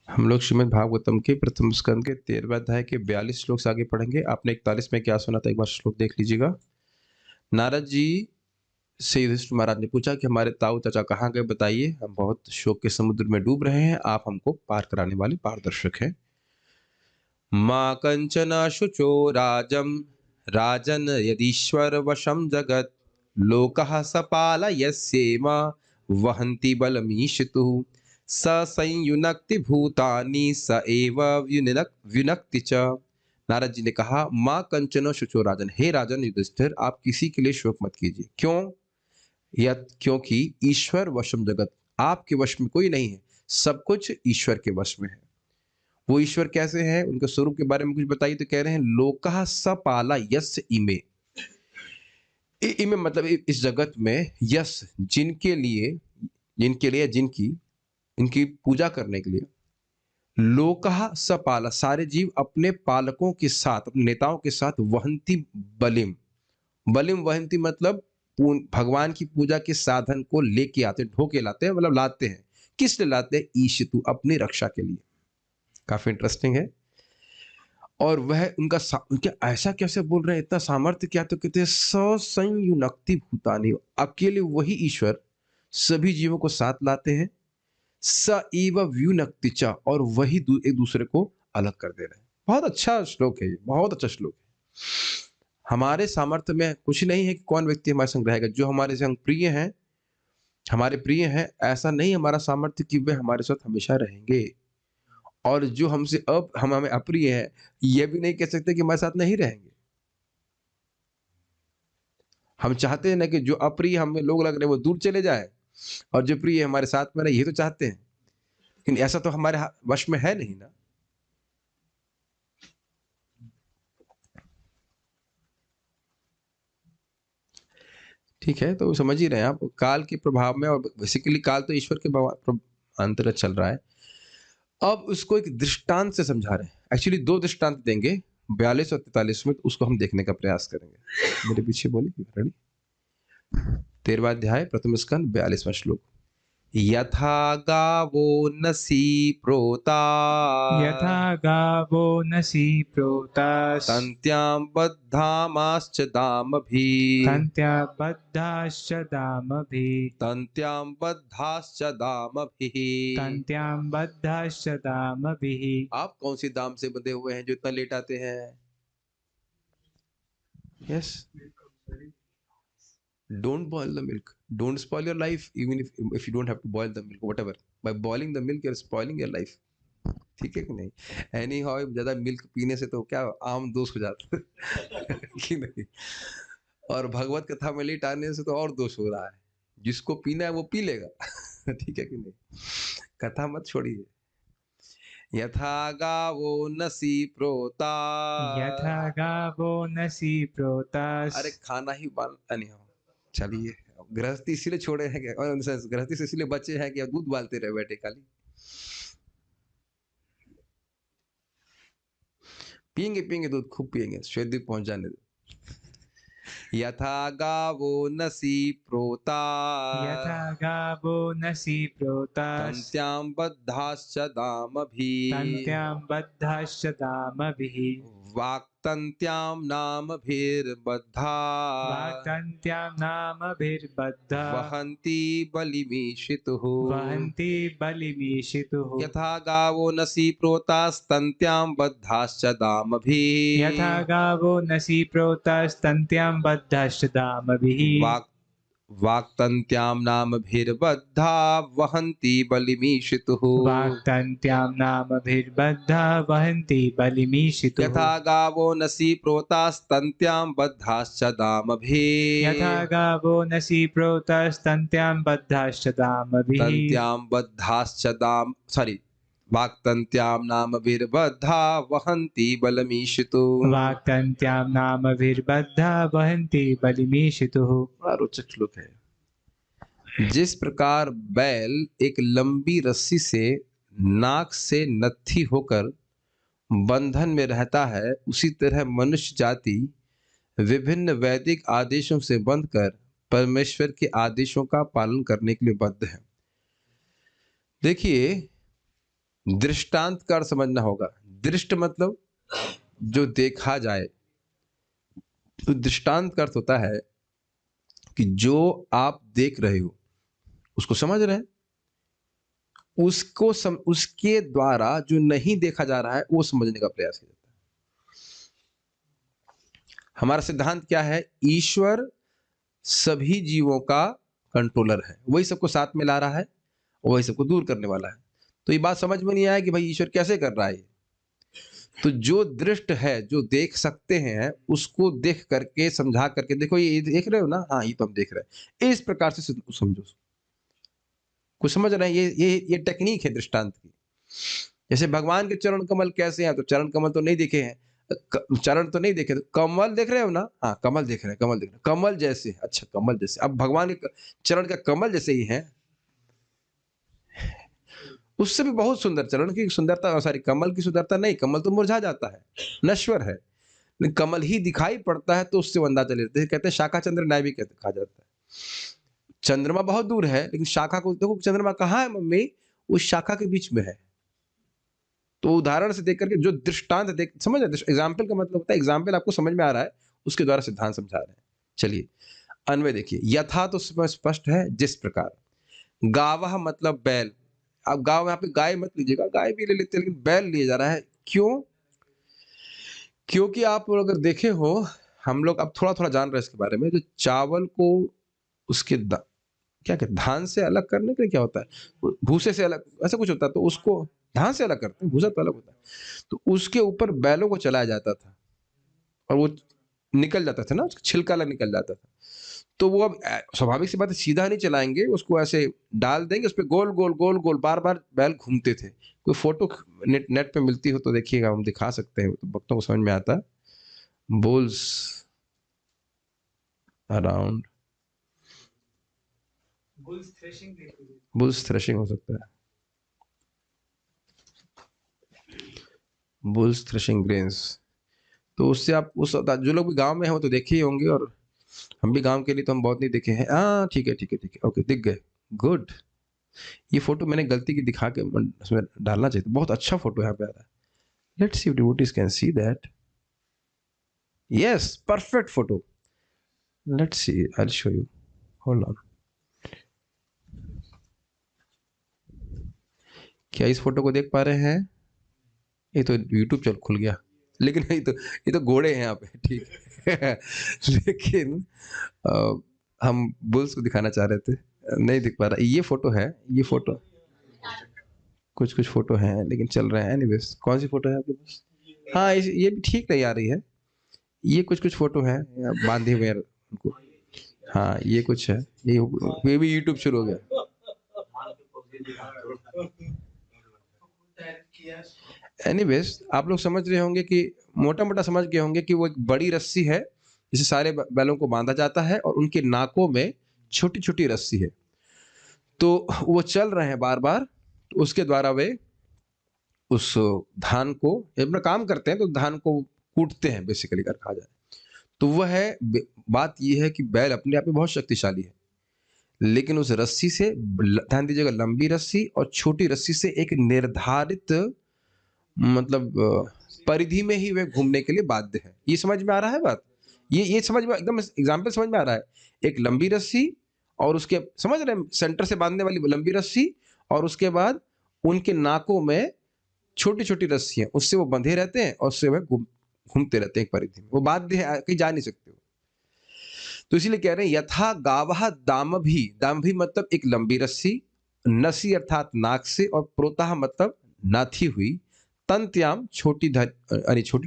हम लोग श्रीमद् भागवतम के प्रथम स्कंद के 13वें अध्याय के 42 श्लोक से आगे पढ़ेंगे। आपने 41 में क्या सुना था, एक बार श्लोक देख लीजिएगा। नारद जी से युधिष्ठिर महाराज ने पूछा कि हमारे ताऊ चाचा कहाँ गए, बताइए, हम बहुत शोक के समुद्र में डूब रहे हैं, आप हमको पार कराने वाले पारदर्शक हैं। माँ कंचन शुचो राजम राजन यदीश्वर वशम जगत लोकः सपाल यस्येम वहन्ति बलमीशितु स संयुनक्ति भूतानि स एव व्युनक्ति च। नारद जी ने कहा, माँ कंचन शुचो राजन, हे राजन युधिष्ठिर, आप किसी के लिए शोक मत कीजिए। क्यों? क्योंकि ईश्वर वशम जगत, आपके वश में कोई नहीं है, सब कुछ ईश्वर के वश में है। वो ईश्वर कैसे हैं, उनके स्वरूप के बारे में कुछ बताइए। तो कह रहे हैं, लोकः सपाला यस्य इमे। इमे मतलब इस जगत में, यस जिनके लिए, जिनकी इनकी पूजा करने के लिए, लोकः सपाला सारे जीव अपने पालकों के साथ, अपने नेताओं के साथ, वहंती बलिम, बलिम वहंती मतलब भगवान की पूजा के साधन को लेके आते, ढोके लाते हैं, मतलब लाते हैं। किस लिए लाते हैं? ईशितु, अपनी रक्षा के लिए। काफी इंटरेस्टिंग है। और वह उनका ऐसा कैसे बोल रहे हैं, इतना सामर्थ्य क्या? तो कहते हैं ससंयुनक्ति भूतानि, अकेले वही ईश्वर सभी जीवों को साथ लाते हैं। स एव व्युनक्ति च, और वही एक दूसरे को अलग कर दे रहे हैं। बहुत अच्छा श्लोक है ये, बहुत अच्छा श्लोक है। हमारे सामर्थ्य में कुछ नहीं है कि कौन व्यक्ति हमारे संग रहेगा। जो हमारे संग प्रिय हैं, हमारे प्रिय हैं, ऐसा नहीं हमारा सामर्थ्य कि वे हमारे साथ हमेशा रहेंगे। और जो हमसे हम हमें अप्रिय है, ये भी नहीं कह सकते कि हमारे साथ नहीं रहेंगे। हम चाहते हैं ना कि जो अप्रिय हमें लोग लग रहे हैं वो दूर चले जाए, और जो प्रिय हमारे साथ में रहे, ये तो चाहते हैं। लेकिन ऐसा तो हमारे वश में है नहीं ना। ठीक है, तो समझ ही रहे हैं आप, काल के प्रभाव में, और बेसिकली काल तो ईश्वर के अंतर्गत चल रहा है। अब उसको एक दृष्टांत से समझा रहे हैं। एक्चुअली दो दृष्टांत देंगे 42 और 43 में, तो उसको हम देखने का प्रयास करेंगे। मेरे पीछे बोलिए, रेडी। 13वां अध्याय प्रथम स्कंद 42वां श्लोक। यथा गावो नसी प्रोता यथा गावो नसी प्रोतास् तन्त्यां बद्धामाश्च दामभिः तन्त्या बद्धाश्च दामभिः तन्त्यां बद्धाश्च दामभिः। तन्त्यां बद्धाश्च दामभिः। आप कौन सी दाम से बंधे हुए हैं जो इतना लेट आते हैं? Yes, don't boil the milk, don't spoil your life, even if you don't have to boil the milk, whatever, by boiling the milk you're spoiling your life। ठीक है कि नहीं? एनी हाउ, ज्यादा मिल्क पीने से तो क्या आम दोष हो जाता है कि नहीं? और भगवत कथा में लेट आने से तो और दोष हो रहा है। जिसको पीना है वो पी लेगा ठीक है कि नहीं? कथा मत छोड़िए। यथा गावो नसी प्रोता, यथा गावो नसी प्रोतास्। अरे खाना ही नहीं हो। चलिए, गृहस्थी इसीलिए छोड़े हैं, गृहस्थी से इसीलिए बचे हैं कि अब दूध बालते रहे बैठे खाली। पियेंगे पियेंगे दूध, खूब पियेंगे, श्वेत द्वीप पहुंच जाने दो। यथा गावो नसी प्रोता यथा गावो नसी प्रोतास् तन्त्यां बद्धाश्च दामभिः तन्त्यां बद्धाश्च दामभिः वाक्तन्त्यां नामभिर्बद्धा वाक्तन्त्यां नामभिर्बद्धा वहन्ति बलिमीशितुः। वहन्ति बलिमीशितुः। यथा गावो नसी प्रोतास्तन्त्यां बद्धाश्च दामभिः यथा गावो नसी प्रोतास्तन्त्यां बद्धाश्च दामभिः वाक्तन्त्यां नामभिर्बद्धा वहन्ति बलिमीशितुः। वाक्तन्त्यां नामभिर्बद्धा वहन्ति बलिमीशितुः। यथा गावो नसी प्रोतास्तन्त्यां बद्धाश्च दामभिः यथा गावो नसी प्रोतास्तन्त्यां बद्धाश्च दामभिः तन्त्यां बद्धाश्च वाक्तन्त्यां नामभिर्बद्धा वहन्ति बलमीशितुः। वाक्तन्त्यां नामभिर्बद्धा वहन्ति बलिमीशितुः। बड़ा रोचक श्लोक है। जिस प्रकार बैल एक लंबी रस्सी से नाक से नत्थी होकर बंधन में रहता है, उसी तरह मनुष्य जाति विभिन्न वैदिक आदेशों से बंधकर परमेश्वर के आदेशों का पालन करने के लिए बद्ध है। देखिए, दृष्टांत का अर्थ समझना होगा। दृष्ट मतलब जो देखा जाए, तो दृष्टांत का अर्थ होता है कि जो आप देख रहे हो उसको समझ रहे हैं, उसके द्वारा जो नहीं देखा जा रहा है वो समझने का प्रयास किया जाता है। हमारा सिद्धांत क्या है? ईश्वर सभी जीवों का कंट्रोलर है, वही सबको साथ में ला रहा है, वही सबको दूर करने वाला है। तो ये बात समझ में नहीं आया कि भाई ईश्वर कैसे कर रहा है। तो जो दृष्ट है, जो देख सकते हैं, उसको देख करके समझा करके, देखो ये देख रहे हो ना, हाँ ये तो हम देख रहे हैं, इस प्रकार से समझो। कुछ समझ रहे हैं? ये टेक्निक है दृष्टांत की। जैसे भगवान के चरण कमल कैसे हैं, तो चरण कमल तो नहीं देखे हैं, चरण तो नहीं देखे, तो कमल देख रहे हो ना, हाँ कमल देख रहे हैं, कमल देख रहे हैं, कमल जैसे, अच्छा कमल जैसे। अब भगवान के चरण का कमल जैसे ही है, उससे भी बहुत सुंदर। चरण की सुंदरता, सॉरी कमल की सुंदरता नहीं, कमल तो मुरझा जाता है, नश्वर है, लेकिन कमल ही दिखाई पड़ता है तो उससे अंदाजा लेते हैं। कहते हैं शाखा चंद्र न्याय भी कहा जाता है। चंद्रमा बहुत दूर है, लेकिन शाखा को देखो, चंद्रमा कहाँ है मम्मी? उस शाखा के बीच में है। तो उदाहरण से देख करके जो दृष्टांत देख, समझ रहे? एग्जाम्पल का मतलब होता है, एग्जाम्पल आपको समझ में आ रहा है, उसके द्वारा सिद्धांत समझा रहे हैं। चलिए अन्वय देखिए। यथा तो स्पष्ट है, जिस प्रकार। गावह मतलब बैल। अब गाँव, यहाँ पे गाय मत लीजिएगा, गाय भी ले लेते हैं, लेकिन बैल लिया जा रहा है। क्यों? क्योंकि आप अगर देखे हो, हम लोग अब थोड़ा थोड़ा जान रहे हैं इसके बारे में, जो चावल को उसके क्या कहते, धान से अलग करने के लिए क्या होता है, भूसे से अलग, ऐसा कुछ होता है, तो उसको धान से अलग करते हैं, भूसा तो अलग होता है। तो उसके ऊपर बैलों को चलाया जाता था और वो निकल जाता था ना, उसका छिलका अलग निकल जाता था। तो वो अब स्वाभाविक सी बात है, सीधा नहीं चलाएंगे उसको, ऐसे डाल देंगे, उस पर गोल गोल गोल गोल बार बार बैल घूमते थे। कोई फोटो नेट पे मिलती हो तो देखिएगा, हम दिखा सकते हैं, तो भक्तों को समझ में आता है। बुल्स अराउंड, बुल्स थ्रेशिंग हो सकता है, बुल्स थ्रेशिंग ग्रेन्स। तो उससे आप उस, जो लोग भी गांव में हैं वो तो देखे ही होंगे, और हम भी गांव के लिए तो हम बहुत नहीं देखे हैं। हाँ ठीक है ठीक है ठीक है, ओके दिख गए, गुड। ये फोटो मैंने गलती की दिखा के उसमें डालना चाहिए, बहुत अच्छा फोटो यहाँ पे आ रहा है। Let's see if devotees can see that. Yes, perfect photo. Let's see, I will show you, hold on. क्या इस फोटो को देख पा रहे हैं? ये तो यूट्यूब चल खुल गया, लेकिन ये तो घोड़े हैं यहाँ पे, ठीक है। लेकिन हम बुल्स को दिखाना चाह रहे थे, नहीं दिख पा रहा। ये फोटो है, ये फोटो, कुछ कुछ फोटो हैं लेकिन चल रहे हैं। एनीवेज, कौन सी फोटो है आपके पास? हाँ ये भी ठीक नहीं आ रही है। ये कुछ कुछ फोटो है बांधे हुए हैं उनको। हाँ ये कुछ है, ये भी यूट्यूब शुरू हो गया। एनीवेज, आप लोग समझ रहे होंगे कि, मोटा मोटा समझ गए होंगे कि वो एक बड़ी रस्सी है जिसे सारे बैलों को बांधा जाता है, और उनके नाकों में छोटी छोटी रस्सी है। तो वो चल रहे हैं बार बार, तो उसके द्वारा वे उस धान को अपना काम करते हैं, तो धान को कूटते हैं बेसिकली अगर कहा जाए तो। वह है, बात यह है कि बैल अपने आप में बहुत शक्तिशाली है, लेकिन उस रस्सी से, ध्यान दीजिएगा, लंबी रस्सी और छोटी रस्सी से एक निर्धारित, मतलब परिधि में ही वे घूमने के लिए बाध्य है। ये समझ में आ रहा है बात? ये समझ में एकदम, एग्जाम्पल समझ में आ रहा है। एक लंबी रस्सी और उसके, समझ रहे हैं, सेंटर से बांधने वाली लंबी रस्सी, और उसके बाद उनके नाकों में छोटी छोटी रस्सियां, उससे वो बंधे रहते हैं और उससे वह घूमते रहते हैं एक परिधि में, वो बाध्य है, कहीं जा नहीं सकते। तो इसीलिए कह रहे हैं यथा गावह दामभी मतलब एक लंबी रस्सी, नसी अर्थात नाक से, और प्रोताह मतलब नाथी हुई, तंत्याम छोटी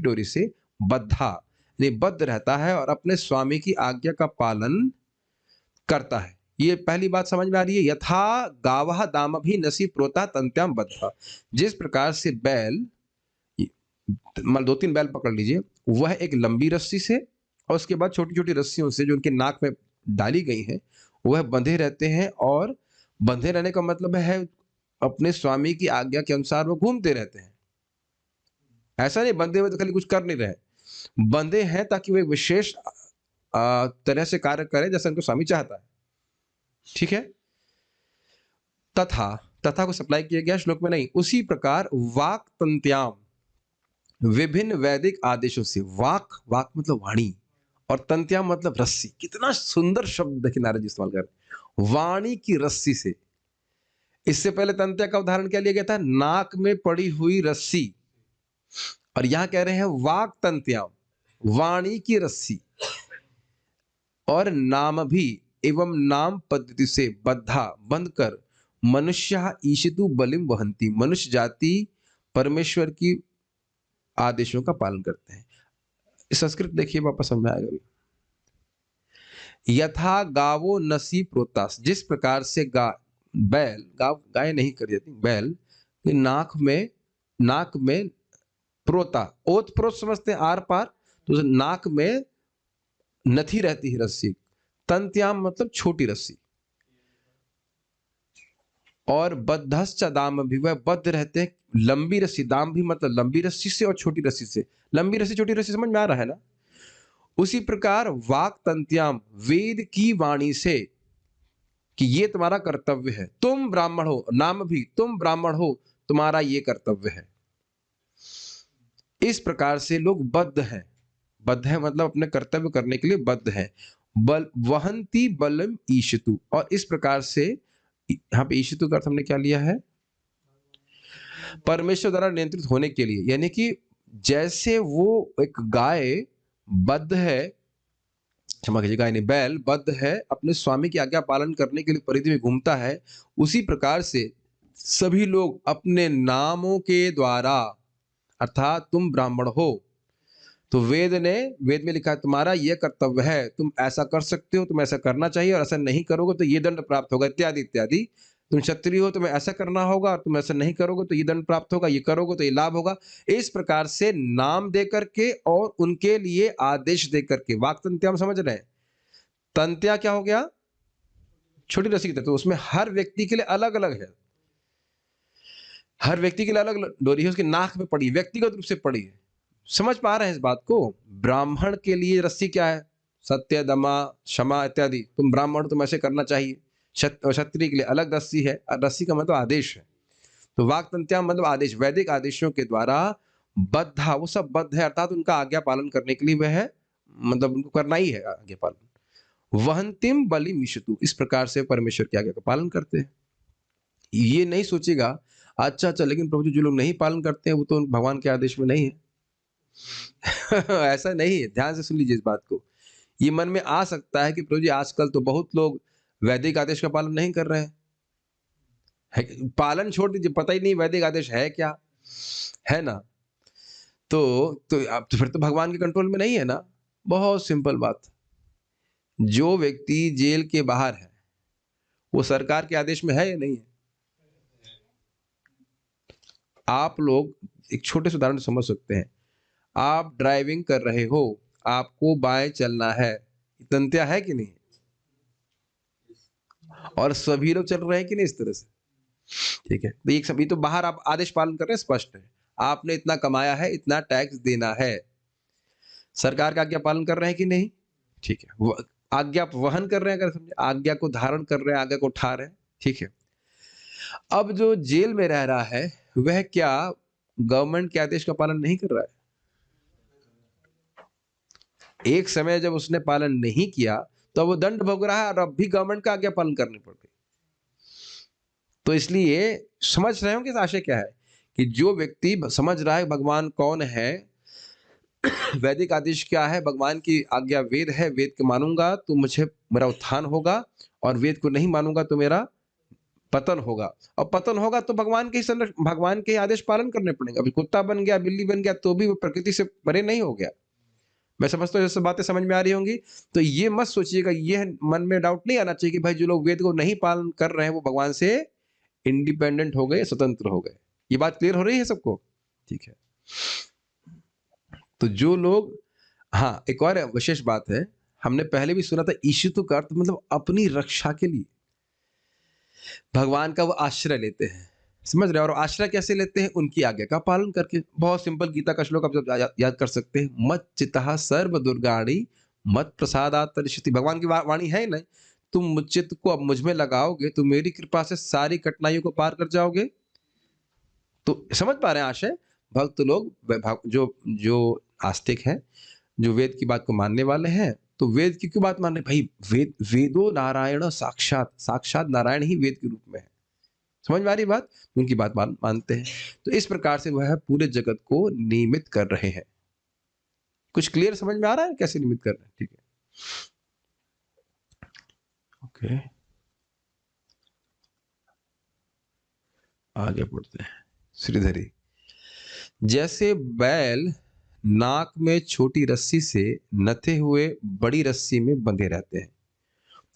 डोरी से, बद्धा बद्ध रहता है और अपने स्वामी की आज्ञा का पालन करता है। ये पहली बात समझ में आ रही है। यथा गावह दामभी नसी प्रोता तंत्याम बद्धा, जिस प्रकार से बैल, मतलब 2-3 बैल पकड़ लीजिए, वह एक लंबी रस्सी से और उसके बाद छोटी छोटी रस्सियों से जो उनके नाक में डाली गई हैं, वह बंधे रहते हैं। और बंधे रहने का मतलब है अपने स्वामी की आज्ञा के अनुसार वो घूमते रहते हैं। ऐसा नहीं बंधे हुए तो खाली कुछ कर नहीं रहे, बंधे हैं ताकि वे विशेष तरह से कार्य करें जैसा उनको स्वामी चाहता है। ठीक है। तथा तथा को सप्लाई किया गया, श्लोक में नहीं। उसी प्रकार वाक तंत्याम, विभिन्न वैदिक आदेशों से, वाक वाक मतलब वाणी, और तंत्याम मतलब रस्सी। कितना सुंदर शब्द देखिए नारद जी इस्तेमाल कर रहे हैं, वाणी की रस्सी से। इससे पहले तंत्या का उदाहरण क्या लिया गया था? नाक में पड़ी हुई रस्सी। और यहां कह रहे हैं वाक तंत्याम, वाणी की रस्सी, और नाम भी एवं नाम पद्धति से बद्धा, बंध कर, मनुष्य ईशितु बलिम वहंती, मनुष्य जाति परमेश्वर की आदेशों का पालन करते हैं। संस्कृत देखिए, वापस समझ में आएगा अभी। यथा गावो नसी प्रोतास, जिस प्रकार से बैल, गाय नहीं कर जाती, बैल के नाक में प्रोता, ओत प्रोत समझते हैं आर पार, तो नाक में नथी रहती है रस्सी। तंत्याम मतलब छोटी रस्सी। और बद्धश्च दाम भी, वह बद्ध रहते हैं लंबी रस्सी, दाम भी मतलब लंबी रस्सी से और छोटी रस्सी से। लंबी रस्सी छोटी रस्सी समझ में आ रहा है ना? उसी प्रकार वाक तंत्याम, वेद की वाणी से, कि ये तुम्हारा कर्तव्य है, तुम ब्राह्मण हो, नाम भी तुम ब्राह्मण हो, तुम्हारा ये कर्तव्य है। इस प्रकार से लोग बद्ध हैं। बद्ध है मतलब अपने कर्तव्य करने के लिए बद्ध है। बल वहंती बलम ईशितु, और इस प्रकार से, यहां पे ईशितु का अर्थ हमने क्या लिया है? परमेश्वर द्वारा नियंत्रित होने के लिए। यानी कि जैसे वो एक गाय बद्ध है, क्षमा कीजिए, गाय नहीं, बैल बद्ध है, अपने स्वामी की आज्ञा पालन करने के लिए परिधि में घूमता है, उसी प्रकार से सभी लोग अपने नामों के द्वारा, अर्थात तुम ब्राह्मण हो तो वेद में लिखा है तुम्हारा यह कर्तव्य है, तुम ऐसा कर सकते हो, तुम ऐसा करना चाहिए, और ऐसा नहीं करोगे तो ये दंड प्राप्त होगा, इत्यादि इत्यादि। तुम क्षत्रिय हो, तुम्हें ऐसा करना होगा, और तुम ऐसा नहीं करोगे तो ये दंड प्राप्त होगा, ये करोगे तो ये लाभ होगा। इस प्रकार से नाम दे करके और उनके लिए आदेश दे करके, वाक तंत्या हम समझ रहे हैं। तंत्या क्या हो गया? छोटी रस्सी की तरह। तो उसमें हर व्यक्ति के लिए अलग अलग है, हर व्यक्ति के लिए अलग अलग डोरी है, उसकी नाक में पड़ी, व्यक्तिगत रूप से पड़ी है। समझ पा रहे हैं इस बात को? ब्राह्मण के लिए रस्सी क्या है? सत्य, दमा, क्षमा इत्यादि। तुम ब्राह्मण हो, तुम ऐसे करना चाहिए। क्षत्रिय के लिए अलग रस्सी है, रस्सी का मतलब आदेश है। तो वाक्तंत्या मतलब आदेश, वैदिक आदेशों के द्वारा बद्धा, वो सब बद्ध है, अर्थात उनका आज्ञा पालन करने के लिए वह है, मतलब उनको करना ही है आज्ञा पालन। वहंतिम बलि मिशतु, इस प्रकार से परमेश्वर की आज्ञा का पालन करते हैं। ये नहीं सोचेगा अच्छा लेकिन प्रभु जी जो लोग नहीं पालन करते हैं वो तो भगवान के आदेश में नहीं है। ऐसा नहीं है, ध्यान से सुन लीजिए इस बात को। ये मन में आ सकता है कि प्रभु जी आजकल तो बहुत लोग वैदिक आदेश का पालन नहीं कर रहे हैं। पालन छोड़ दीजिए, पता ही नहीं वैदिक आदेश है क्या, है ना? तो अब तो फिर तो भगवान के कंट्रोल में नहीं है ना। बहुत सिंपल बात, जो व्यक्ति जेल के बाहर है वो सरकार के आदेश में है या नहीं है? आप लोग एक छोटे से उदाहरण से समझ सकते हैं। आप ड्राइविंग कर रहे हो, आपको बाएं चलना है, तंत्या है कि नहीं? और सभी लोग चल रहे हैं कि नहीं इस तरह से? ठीक है, तो एक सभी तो बाहर आप आदेश पालन कर रहे हैं, स्पष्ट है। आपने इतना कमाया है, इतना टैक्स देना है, सरकार का आज्ञा पालन कर रहे हैं कि नहीं? ठीक है, आज्ञा वहन कर रहे हैं, अगर समझे, आज्ञा को धारण कर रहे हैं, आज्ञा को उठा रहे हैं। ठीक है, अब जो जेल में रह रहा है वह क्या गवर्नमेंट के आदेश का पालन नहीं कर रहा है? एक समय जब उसने पालन नहीं किया तो वो दंड भोग रहा है, और अब भी गवर्नमेंट का आज्ञा पालन करनी पड़ गई। तो इसलिए समझ रहे हो कि आशय क्या है, कि जो व्यक्ति समझ रहा है भगवान कौन है, वैदिक आदेश क्या है, भगवान की आज्ञा वेद है, वेद को मानूंगा तो मुझे मेरा उत्थान होगा, और वेद को नहीं मानूंगा तो मेरा पतन होगा, और पतन होगा तो भगवान के आदेश पालन करने पड़ेंगे। अभी कुत्ता बन गया, बिल्ली बन गया तो भी वो प्रकृति से परे नहीं हो गया। मैं समझता हूँ ये सब बातें समझ में आ रही होंगी। तो ये मत सोचिएगा, ये मन में डाउट नहीं आना चाहिए कि भाई जो लोग वेद को नहीं पालन कर रहे हैं वो भगवान से इंडिपेंडेंट हो गए, स्वतंत्र हो गए। ये बात क्लियर हो रही है सबको? ठीक है, तो जो लोग, हाँ एक और विशेष बात है, हमने पहले भी सुना था, ईशितु का अर्थ मतलब अपनी रक्षा के लिए भगवान का वो आश्रय लेते हैं, समझ रहे हैं? और आश्रय कैसे लेते हैं? उनकी आज्ञा का पालन करके। बहुत सिंपल गीता का श्लोक आप याद कर सकते हैं, मत चिता सर्व दुर्गाणी मत प्रसादात तरिष्यति। भगवान की वाणी है नहीं, तुम चित्त को अब मुझ में लगाओगे तो मेरी कृपा से सारी कठिनाइयों को पार कर जाओगे। तो समझ पा रहे हैं आशय? भक्त लोग जो जो आस्तिक हैं, जो वेद की बात को मानने वाले हैं, तो वेद की क्यों बात मान रहे भाई? वेदो नारायण साक्षात, साक्षात नारायण ही वेद के रूप में है। समझ में आ रही बात? उनकी बात मानते हैं। तो इस प्रकार से वह पूरे जगत को नियमित कर रहे हैं। कुछ क्लियर समझ में आ रहा है कैसे नियमित कर रहे हैं? ठीक है, ओके, आगे बढ़ते हैं। श्रीधरी, जैसे बैल नाक में छोटी रस्सी से नथे हुए बड़ी रस्सी में बंधे रहते हैं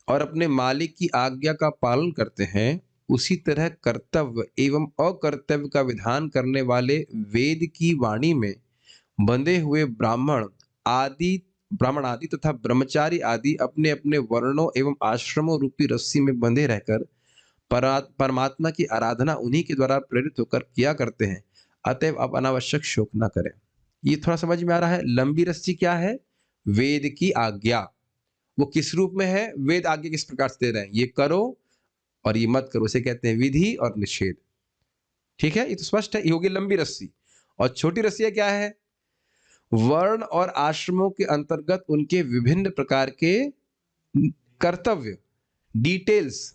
और अपने मालिक की आज्ञा का पालन करते हैं, उसी तरह कर्तव्य एवं अकर्तव्य का विधान करने वाले वेद की वाणी में बंधे हुए ब्राह्मण आदि तथा ब्रह्मचारी आदि अपने अपने वर्णों एवं आश्रमों रूपी रस्सी में बंधे रहकर परमात्मा की आराधना उन्हीं के द्वारा प्रेरित होकर किया करते हैं। अतएव आप अनावश्यक शोक न करें। ये थोड़ा समझ में आ रहा है? लंबी रस्सी क्या है? वेद की आज्ञा। वो किस रूप में है? वेद आज्ञा किस प्रकार से दे रहे हैं? ये करो और ये मत करो, इसे कहते हैं विधि और निषेध। ठीक है, ये तो स्पष्ट है। ये होगी लंबी रस्सी। और छोटी रस्सियां क्या है? वर्ण और आश्रमों के अंतर्गत उनके विभिन्न प्रकार के कर्तव्य, डिटेल्स।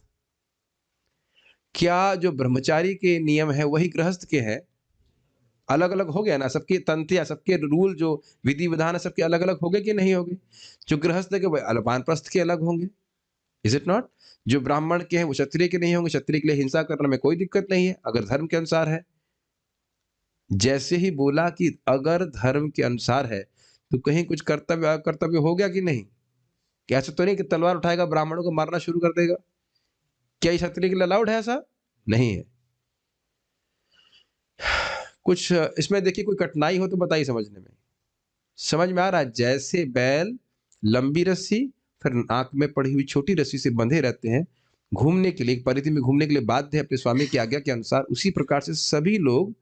क्या जो ब्रह्मचारी के नियम है वही गृहस्थ के हैं? अलग अलग हो गया ना, सबके तंत्रिया, सबके रूल, जो विधि विधान है, सबके अलग अलग हो गए कि नहीं हो गए? जो गृहस्थ के वानप्रस्थ के अलग होंगे, इज इट नॉट? जो ब्राह्मण के हैं वो क्षत्रिय के नहीं होंगे। क्षत्रिय के लिए हिंसा करने में कोई दिक्कत नहीं है अगर धर्म के अनुसार है। जैसे ही बोला कि अगर धर्म के अनुसार है, तो कहीं कुछ कर्तव्य अकर्तव्य हो गया कि नहीं? क्या ऐसा तो नहीं कि तलवार उठाएगा ब्राह्मणों को मारना शुरू कर देगा? क्या ये क्षत्रिय के लिए अलाउड है? ऐसा नहीं है। कुछ इसमें देखिए कोई कठिनाई हो तो बताइए समझने में। समझ में आ रहा है? जैसे बैल लंबी रस्सी फिर नाक में पड़ी हुई छोटी रस्सी से बंधे रहते हैं घूमने के लिए, परिधि में घूमने के लिए बाध्य है अपने स्वामी की आज्ञा के अनुसार, उसी प्रकार से सभी लोग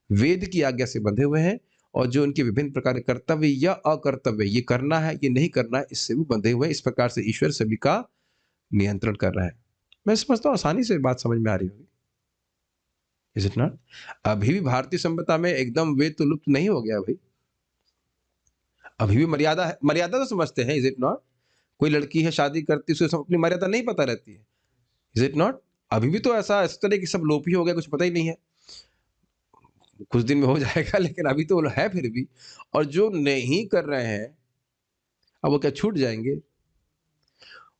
वेद की आज्ञा से बंधे हुए हैं और जो उनके विभिन्न प्रकार के कर्तव्य या अकर्तव्य, ये करना है ये नहीं करना है, इससे भी बंधे हुए हैं। इस प्रकार से ईश्वर सभी का नियंत्रण कर रहा है। मैं समझता हूँ आसानी से बात समझ में आ रही होगी, इज इट नॉट? अभी भी भारतीय सभ्यता में एकदम वेद तो लुप्त नहीं हो गया भाई। अभी भी मर्यादा है, मर्यादा तो समझते हैं, इज इट नॉट? कोई लड़की है शादी करती है, उसे अपनी मर्यादा नहीं पता रहती है, इज इट नॉट? अभी भी तो ऐसा इस तरह की सब लोप ही हो गया, कुछ पता ही नहीं है। कुछ दिन में हो जाएगा लेकिन अभी तो है फिर भी। और जो नहीं कर रहे हैं अब वो क्या छूट जाएंगे?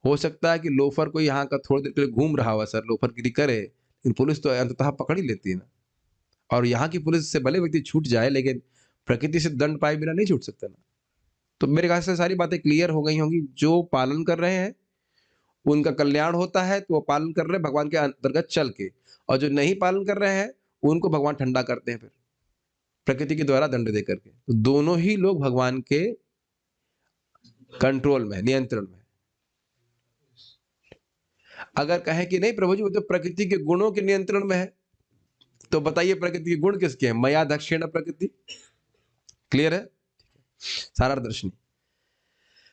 हो सकता है कि लोफर कोई यहाँ का थोड़ी देर के लिए घूम रहा हुआ सर लोफरगिरी करे, लेकिन पुलिस तो अंततः पकड़ ही लेती है ना। और यहाँ की पुलिस से भले व्यक्ति छूट जाए लेकिन प्रकृति से दंड पाए बिना नहीं छूट सकता ना। तो मेरे ख्याल से सारी बातें क्लियर हो गई होंगी। जो पालन कर रहे हैं उनका कल्याण होता है, तो वो पालन कर रहे हैं भगवान के अंतर्गत चल के, और जो नहीं पालन कर रहे हैं उनको भगवान ठंडा करते हैं फिर प्रकृति के द्वारा दंड दे करके। तो दोनों ही लोग भगवान के कंट्रोल में, नियंत्रण में। अगर कहें कि नहीं प्रभु जी वो तो प्रकृति के गुणों के नियंत्रण में है, तो बताइए प्रकृति के गुण किसके हैं? मया दक्षिण प्रकृति। क्लियर है? सारा दर्शनी।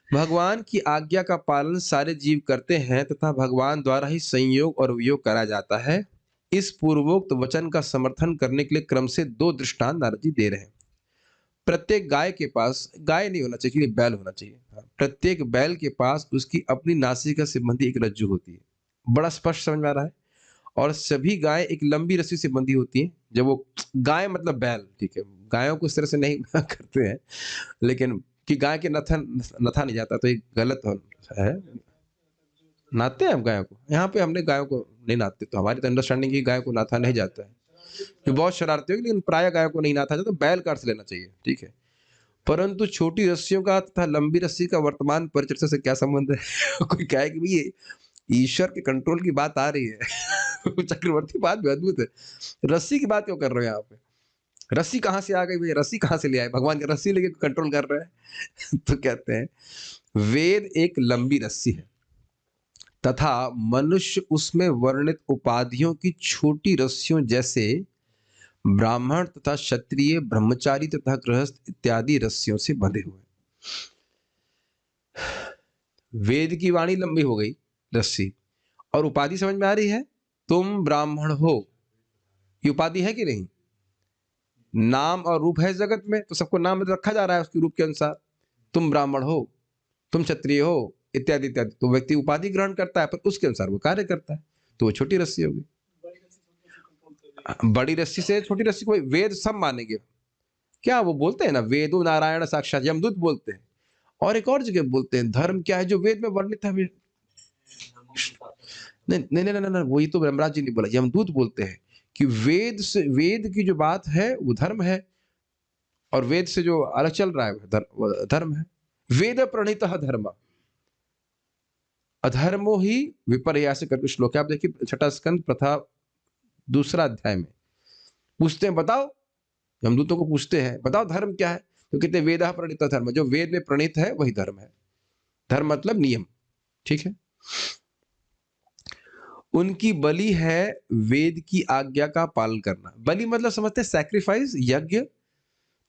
भगवान की आज्ञा का पालन सारे जीव करते हैं तथा भगवान द्वारा ही संयोग और वियोग करा जाता है। इस पूर्वोक्त वचन का समर्थन करने के लिए क्रम से 2 दृष्टांत नारद जी दे रहे हैं। प्रत्येक गाय के पास, गाय नहीं होना चाहिए, बैल होना चाहिए, प्रत्येक बैल के पास उसकी अपनी नासिका से बंधी एक रज्जु होती है। बड़ा स्पष्ट समझ में आ रहा है? और सभी गाय एक लंबी रस्सी से बंधी होती है। जब वो गाय मतलब बैल, ठीक है, गायों को इस तरह से नहीं करते हैं, लेकिन कि गाय के नथा नहीं जाता तो ये गलत है। नाते हैं हम गायों को, यहाँ पे हमने गायों को नहीं नाते, तो हमारी तो अंडरस्टैंडिंग की गाय को नाथा नहीं जाता है। ये बहुत शरारती होगी लेकिन प्राय गायों को नहीं नाथा जाता, तो बैल का अर्थ लेना चाहिए, ठीक है। परंतु छोटी रस्सियों का तथा लंबी रस्सी का वर्तमान परिचर्चा से क्या संबंध है? कोई कहे कि ये ईश्वर के कंट्रोल की बात आ रही है। चक्रवर्ती बात भी अद्भुत है। रस्सी की बात क्यों कर रहे हो यहाँ पे? रस्सी कहाँ से आ गई भैया? रस्सी कहाँ से ले आए? भगवान की रस्सी लेके कंट्रोल कर रहे हैं। तो कहते हैं वेद एक लंबी रस्सी है तथा मनुष्य उसमें वर्णित उपाधियों की छोटी रस्सियों जैसे ब्राह्मण तथा क्षत्रिय, ब्रह्मचारी तथा गृहस्थ इत्यादि रस्सियों से बंधे हुए। वेद की वाणी लंबी हो गई, रस्सी। और उपाधि समझ में आ रही है? तुम ब्राह्मण हो, ये उपाधि है कि नहीं? नाम और रूप है जगत में, तो सबको नाम रखा जा रहा है उसके रूप के अनुसार। तुम ब्राह्मण हो, तुम क्षत्रिय हो, इत्यादि इत्यादि। तो व्यक्ति उपाधि ग्रहण करता है, पर उसके अनुसार वो कार्य करता है, तो वो छोटी रस्सी होगी। बड़ी रस्सी से छोटी रस्सी को वेद सब मानेंगे। क्या वो बोलते हैं ना, वेदो नारायण साक्षात, यमदूत बोलते हैं। और एक और जगह बोलते हैं धर्म क्या है जो वेद में वर्णित है। नहीं नहीं नहीं नहीं, वही तो ब्रह्मराज जी ने बोला, यमदूत बोलते हैं कि वेद से, वेद की जो बात है वो धर्म है, और वेद से जो अलग चल रहा है वो धर्म है। वेद प्रणीत धर्म, अधर्मो ही विपर्यास करके श्लोक है। आप देखिए 6 स्कंद प्रथा 2 अध्याय में पूछते हैं, बताओ, यमदूतों को पूछते हैं बताओ धर्म क्या है, तो कहते वेद प्रणीत धर्म, जो वेद में प्रणीत है वही धर्म है। धर्म मतलब नियम, ठीक है। उनकी बलि है वेद की आज्ञा का पालन करना। बलि मतलब समझते हैं सैक्रिफाइस, यज्ञ।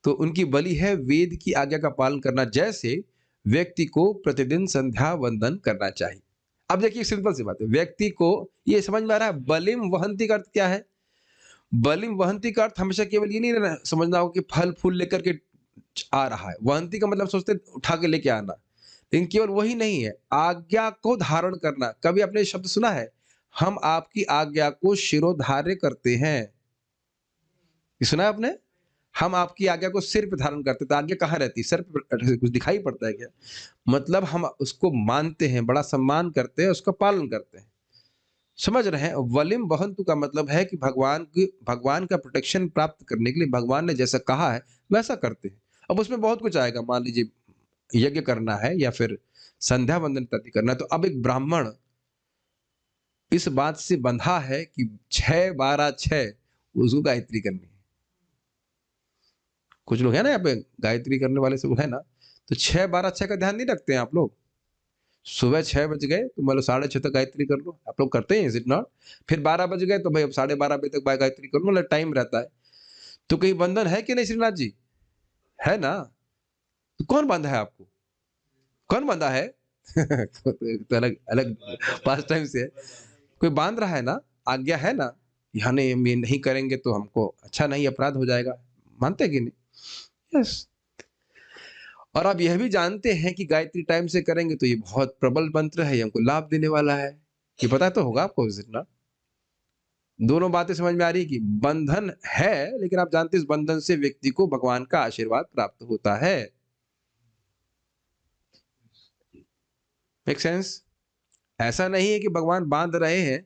तो उनकी बलि है वेद की आज्ञा का पालन करना, जैसे व्यक्ति को प्रतिदिन संध्या वंदन करना चाहिए। अब देखिए सिंपल सी बात है, व्यक्ति को ये समझ में आ रहा है बलिम वहंती का अर्थ क्या है? बलिम वहंती का अर्थ हमेशा केवल ये नहीं समझना हो कि फल फूल लेकर के आ रहा है। वहंती का मतलब सोचते उठा के लेके आना, लेकिन केवल वही नहीं है, आज्ञा को धारण करना। कभी आपने शब्द सुना है, हम आपकी आज्ञा को शिरोधार्य करते हैं? ये सुना है आपने? हम आपकी आज्ञा को सिर पे धारण करते, तो आज्ञा कहाँ रहती है? सर पे। कुछ दिखाई पड़ता है क्या? मतलब हम उसको मानते हैं, बड़ा सम्मान करते हैं, उसका पालन करते हैं। समझ रहे हैं? वलिम वहंतु का मतलब है कि भगवान का प्रोटेक्शन प्राप्त करने के लिए भगवान ने जैसा कहा है वैसा करते हैं। अब उसमें बहुत कुछ आएगा, मान लीजिए यज्ञ करना है या फिर संध्या वंदन इत्यादि करना है, तो अब एक ब्राह्मण इस बात से बंधा है कि 6-12-6 उसको गायत्री करनी है। कुछ लोग है ना यहाँ पे गायत्री करने वाले सब है ना, तो 6-12-6 का ध्यान नहीं रखते हैं आप लोग। सुबह 6 बज गए तो मतलब 6:30 तक गायत्री कर लो, आप लोग करते हैं इज इट नॉट? फिर 12 बज गए तो भाई अब 12:30 बजे तक गायत्री कर लो, मतलब टाइम रहता है। तो कहीं बंधन है कि नहीं श्रीनाथ जी? है ना? तो कौन बांधा है आपको? कौन बांधा है? तो अलग अलग पास टाइम से है। कोई बांध रहा है ना, आज्ञा है ना, यहाँ नहीं, हम ये नहीं करेंगे तो हमको अच्छा नहीं, अपराध हो जाएगा। मानते हैं कि नहीं? यस। और आप यह भी जानते हैं कि गायत्री टाइम से करेंगे तो ये बहुत प्रबल मंत्र है, ये हमको लाभ देने वाला है। ये पता तो होगा आपको जितना। दोनों बातें समझ में आ रही है कि बंधन है, लेकिन आप जानते हैं इस बंधन से व्यक्ति को भगवान का आशीर्वाद प्राप्त होता है। Make sense? ऐसा नहीं है कि भगवान बांध रहे हैं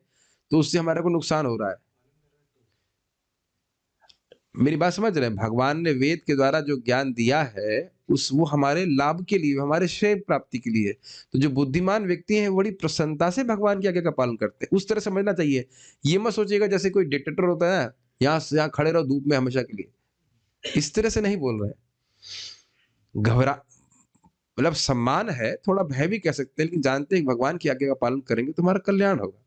तो उससे हमारे को नुकसान हो रहा है। मेरी बात समझ रहे हैं? भगवान ने वेद के द्वारा जो ज्ञान दिया है वो हमारे लाभ के लिए, हमारे श्रेय प्राप्ति के लिए। तो जो बुद्धिमान व्यक्ति हैं बड़ी प्रसन्नता से भगवान की आज्ञा का पालन करते हैं। उस तरह समझना चाहिए। ये मत सोचिएगा जैसे कोई डिक्टेटर होता है, यहाँ खड़े रहो धूप में हमेशा के लिए, इस तरह से नहीं बोल रहे हैं। घबरा मतलब सम्मान है, थोड़ा भय भी कह सकते हैं, लेकिन जानते हैं भगवान की आज्ञा का पालन करेंगे तो हमारा कल्याण होगा।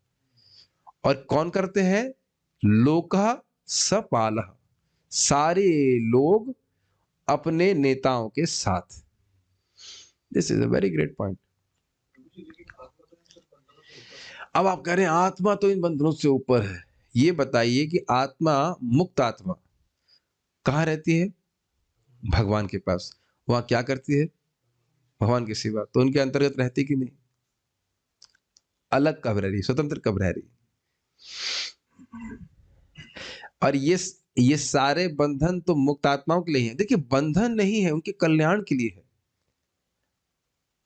और कौन करते हैं? लोका सपालः, सारे लोग अपने नेताओं के साथ। This is a very great point. अब आप कह रहे हैं आत्मा तो इन बंधनों से ऊपर है। ये बताइए कि आत्मा, मुक्त आत्मा कहाँ रहती है? भगवान के पास। वहां क्या करती है? भगवान की सेवा। तो उनके अंतर्गत रहती कि नहीं? अलग कब रह रही, स्वतंत्र कब रह रही? और ये सारे बंधन तो मुक्त आत्माओं के लिए हैं। देखिए बंधन नहीं है, उनके कल्याण के लिए है।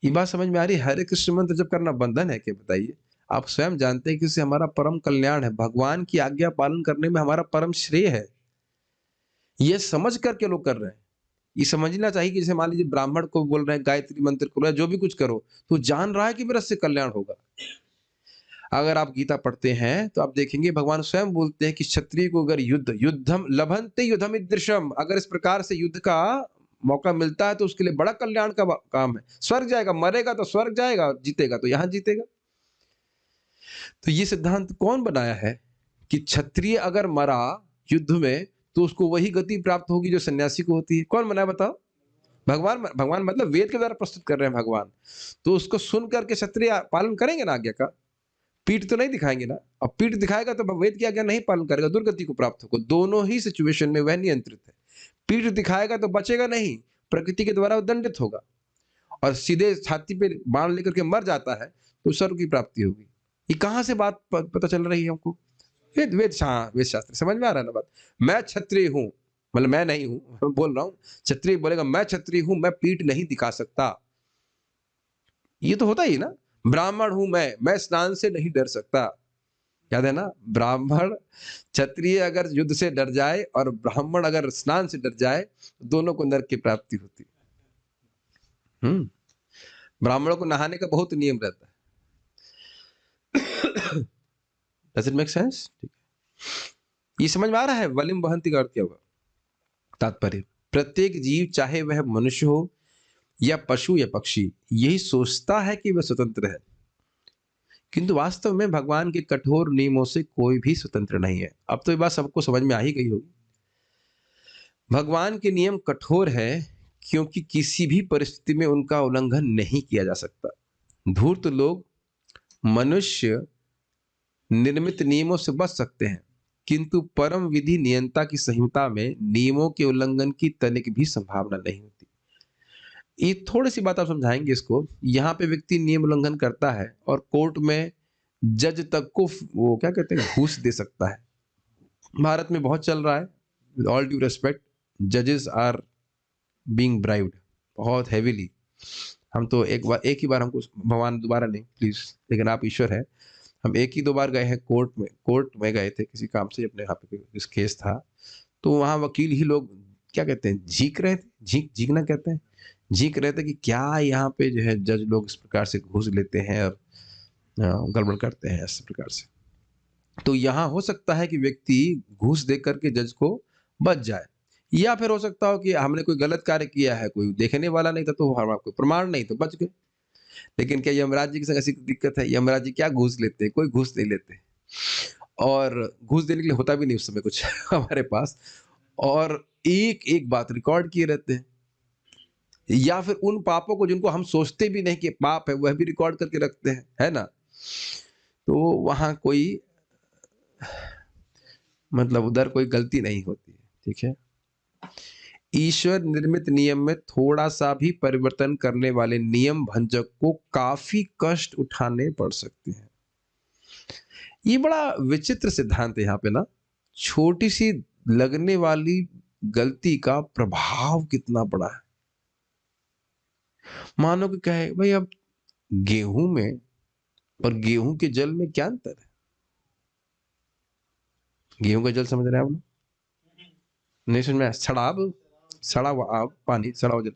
ये बात समझ में आ रही है? हरे कृष्ण मंत्र जब करना बंधन है क्या? बताइए। आप स्वयं जानते हैं कि इससे हमारा परम कल्याण है, भगवान की आज्ञा पालन करने में हमारा परम श्रेय है। ये समझ करके लोग कर रहे हैं। ये समझना चाहिए कि जैसे मान लीजिए ब्राह्मण को बोल रहे हैं गायत्री मंत्र करो या जो भी कुछ करो, तो जान रहा है कि मेरा इससे कल्याण होगा। अगर आप गीता पढ़ते हैं तो आप देखेंगे भगवान स्वयं बोलते हैं कि क्षत्रिय को अगर युद्धम लभन्ते युद्धमिदृशम, अगर इस प्रकार से युद्ध का मौका मिलता है तो उसके लिए बड़ा कल्याण का काम है। स्वर्ग जाएगा, मरेगा तो स्वर्ग जाएगा, जीतेगा तो यहां जीतेगा। तो ये सिद्धांत कौन बनाया है कि क्षत्रिय अगर मरा युद्ध में तो उसको वही गति प्राप्त होगी जो सन्यासी को होती है? कौन बनाया बताओ? भगवान। भगवान मतलब वेद के द्वारा प्रस्तुत कर रहे हैं भगवान। तो उसको सुन करके क्षत्रिय पालन करेंगे ना आज्ञा का? पीठ तो नहीं दिखाएंगे ना, और पीठ दिखाएगा तो वेद की आज्ञा नहीं पालन करेगा, दुर्गति को प्राप्त होगा। दोनों ही सिचुएशन में वह नियंत्रित है। पीठ दिखाएगा तो बचेगा नहीं, प्रकृति के द्वारा वो दंडित होगा, और सीधे छाती पे बाण लेकर के मर जाता है तो स्वर्ग की प्राप्ति होगी। ये कहाँ से बात पता चल रही है हमको? वेद वेद वेद शास्त्र समझ में आ रहा है ना बात? मैं क्षत्रिय हूं, मतलब मैं नहीं हूं, बोल रहा हूं क्षत्रिय बोलेगा मैं क्षत्रिय हूं, मैं पीठ नहीं दिखा सकता, ये तो होता ही ना। ब्राह्मण हूं मैं स्नान से नहीं डर सकता, याद है ना? ब्राह्मण क्षत्रिय अगर युद्ध से डर जाए और ब्राह्मण अगर स्नान से डर जाए, दोनों को नरक की प्राप्ति होती। ब्राह्मणों को नहाने का बहुत नियम रहता है। Does it make sense? ठीक है, ये समझ में आ रहा है वलिम वहंती का अर्थ क्या होगा? तात्पर्य, प्रत्येक जीव चाहे वह मनुष्य हो या पशु या पक्षी, यही सोचता है कि वह स्वतंत्र है, किंतु वास्तव में भगवान के कठोर नियमों से कोई भी स्वतंत्र नहीं है। अब तो ये बात सबको समझ में आ ही गई होगी। भगवान के नियम कठोर है क्योंकि किसी भी परिस्थिति में उनका उल्लंघन नहीं किया जा सकता। धूर्त लोग मनुष्य निर्मित नियमों से बच सकते हैं, किंतु परम विधि नियंता की संहिता में नियमों के उल्लंघन की तनिक भी संभावना नहीं होती। ये थोड़ी सी बात आप समझाएंगे इसको। यहाँ पे व्यक्ति नियम उल्लंघन करता है और कोर्ट में जज तक को वो क्या कहते हैं घूस दे सकता है। भारत में बहुत चल रहा है, ऑल ड्यू रेस्पेक्ट, जजेस आर बीइंग ब्राइब्ड बहुत हैवीली। हम तो एक ही बार, हमको भगवान दोबारा नहीं प्लीज, लेकिन आप ईश्वर है, हम एक ही दो बार गए हैं कोर्ट में गए थे किसी काम से, अपने यहाँ पे इस केस था, तो वहाँ वकील ही लोग क्या कहते हैं झीक रहे थे, झीकना कहते हैं, झीक रहे थे कि क्या यहाँ पे जो है जज लोग इस प्रकार से घूस लेते हैं और गड़बड़ करते हैं इस प्रकार से। तो यहाँ हो सकता है कि व्यक्ति घूस दे करके जज को बच जाए, या फिर हो सकता हो कि हमने कोई गलत कार्य किया है, कोई देखने वाला नहीं था तो हमारा कोई प्रमाण नहीं तो बच गए। लेकिन क्या यमराज जी के संग ऐसी दिक्कत है? यमराज जी क्या घूस लेते हैं? कोई घूस नहीं लेते, और घूस देने के लिए होता भी नहीं उस समय कुछ हमारे पास, और एक एक बात रिकॉर्ड किए रहते हैं, या फिर उन पापों को जिनको हम सोचते भी नहीं कि पाप है वह भी रिकॉर्ड करके रखते हैं, है ना? तो वहां कोई मतलब उधर कोई गलती नहीं होती है, ठीक है। ईश्वर निर्मित नियम में थोड़ा सा भी परिवर्तन करने वाले नियम भंजक को काफी कष्ट उठाने पड़ सकते हैं। ये बड़ा विचित्र सिद्धांत है यहाँ पे ना, छोटी सी लगने वाली गलती का प्रभाव कितना बड़ा है। मानो कि कहे भाई अब गेहूं में और गेहूं के जल में क्या अंतर है? गेहूं का जल समझ रहे हैं आप लोग? नहीं समझ में? सड़ा हुआ पानी, सड़ा हुआ जल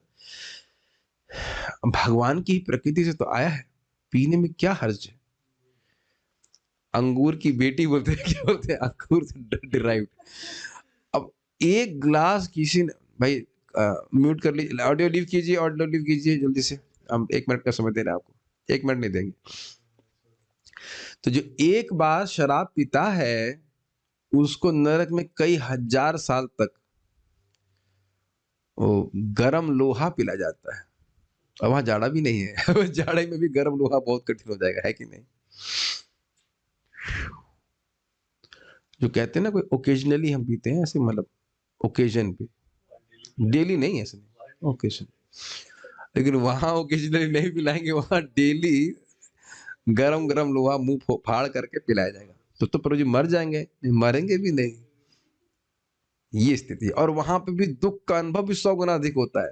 भगवान की प्रकृति से तो आया है, पीने में क्या हर्ज है? अंगूर की बेटी बोलते हैं, क्या बोलते हैं, अंगूर से डिराइव्ड। अब एक ग्लास किसी ने, भाई म्यूट कर लीजिए, ऑडियो लीव कीजिए जल्दी से, हम 1 मिनट का समय दे रहे हैं आपको, 1 मिनट नहीं देंगे। तो जो एक बार शराब पीता है उसको नरक में कई हजार साल तक वो गरम लोहा पिला जाता है, और वहां जाड़ा भी नहीं है जाड़े में भी गरम लोहा बहुत कठिन हो जाएगा, है कि नहीं? जो कहते हैं ना कोई ओकेजनली हम पीते हैं, ऐसे मतलब ओकेजन पे, डेली नहीं, ऐसे नहीं, ओकेजन। लेकिन वहां ओकेजनली नहीं पिलाएंगे, वहां डेली गरम गरम लोहा मुंह फाड़ करके पिलाया जाएगा। तो प्रभु जी मर जाएंगे? नहीं, मरेंगे भी नहीं, ये स्थिति। और वहां पे भी दुख का अनुभव भी 100 गुना अधिक होता है।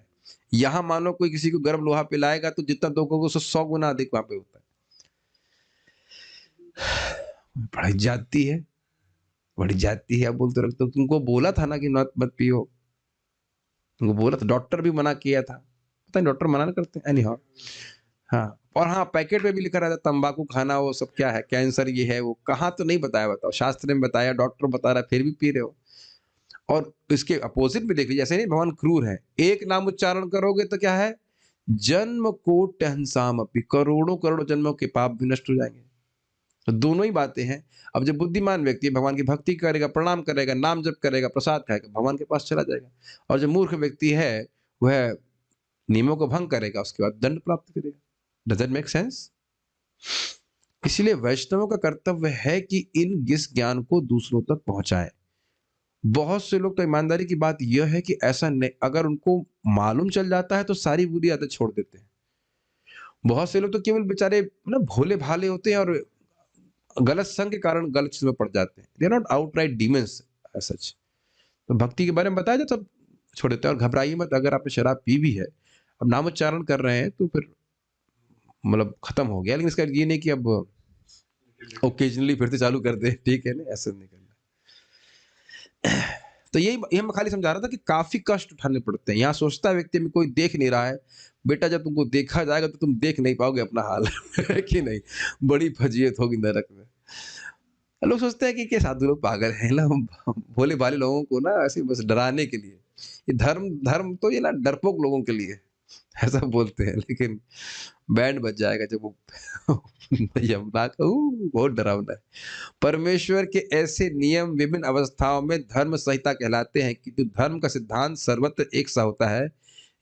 यहां मानो कोई किसी को गर्म लोहा पिलाएगा तो जितना दुख होगा उससे 100 गुना अधिक वहां पे होता है। बड़ी जाती है, बड़ी जाती है, आप बोलते रखते हो। तुमको बोला था ना कि मत पियो, तुमको बोला था, डॉक्टर भी मना किया था, पता नहीं डॉक्टर मना करते हैं, एनी हाउ। हाँ, और हाँ पैकेट में भी लिखा रहता है तंबाकू खाना, वो सब क्या है, कैंसर ये है वो, कहाँ तो नहीं बताया, बताओ, शास्त्र में बताया, डॉक्टर बता रहा है, फिर भी पी रहे हो। और इसके अपोजिट भी देख लीजिए, ऐसे नहीं भगवान क्रूर है, एक नाम उच्चारण करोगे तो क्या है, जन्म कोटि हंसाम अपि, करोड़ों करोड़ों जन्मों के पाप भी नष्ट हो जाएंगे। तो दोनों ही बातें हैं। अब जब बुद्धिमान व्यक्ति भगवान की भक्ति करेगा, प्रणाम करेगा, नाम जप करेगा, प्रसाद खाएगा, भगवान के पास चला जाएगा। और जो मूर्ख व्यक्ति है वह नियमों को भंग करेगा, उसके बाद दंड प्राप्त करेगा। Does that make sense? इसलिए वैष्णवों का कर्तव्य है कि इस ज्ञान को दूसरों तक पहुंचाएं। बहुत से लोग तो ईमानदारी की बात यह है कि ऐसा नहीं, अगर उनको मालूम चल जाता है तो सारी बुरी आदत छोड़ देते हैं। बहुत से लोग तो केवल बेचारे ना भोले भाले होते हैं और गलत संग के कारण गलत चीज में पड़ जाते हैं। They are not outright demons as such. तो भक्ति के बारे में बताया जाए, तब छोड़ देते हैं। और घबराइए मत, अगर आपने शराब पी भी है, अब नामोच्चारण कर रहे हैं तो फिर मतलब खत्म हो गया, लेकिन इसका ये नहीं कि अब ओकेजनली फिर से चालू कर दे, ठीक है ना, ऐसा नहीं करना। तो यही मैं खाली समझा रहा था कि काफी कष्ट उठाने पड़ते हैं। यहाँ सोचता है व्यक्ति में कोई देख नहीं रहा है, बेटा जब तुमको देखा जाएगा तो तुम देख नहीं पाओगे अपना हाल है कि नहीं, बड़ी फजीयत होगी नरक में। लोग सोचते हैं कि साधु लोग पागल हैं ना, भोले भाले लोगों को ना ऐसे बस डराने के लिए। ये धर्म धर्म तो ये ना डरपोक लोगों के लिए ऐसा बोलते हैं, लेकिन बैंड बज जाएगा जब वो यमुना का बहुत डरावना है। परमेश्वर के ऐसे नियम विभिन्न अवस्थाओं में धर्म संहिता कहलाते हैं कि जो धर्म का सिद्धांत सर्वत्र एक सा होता है,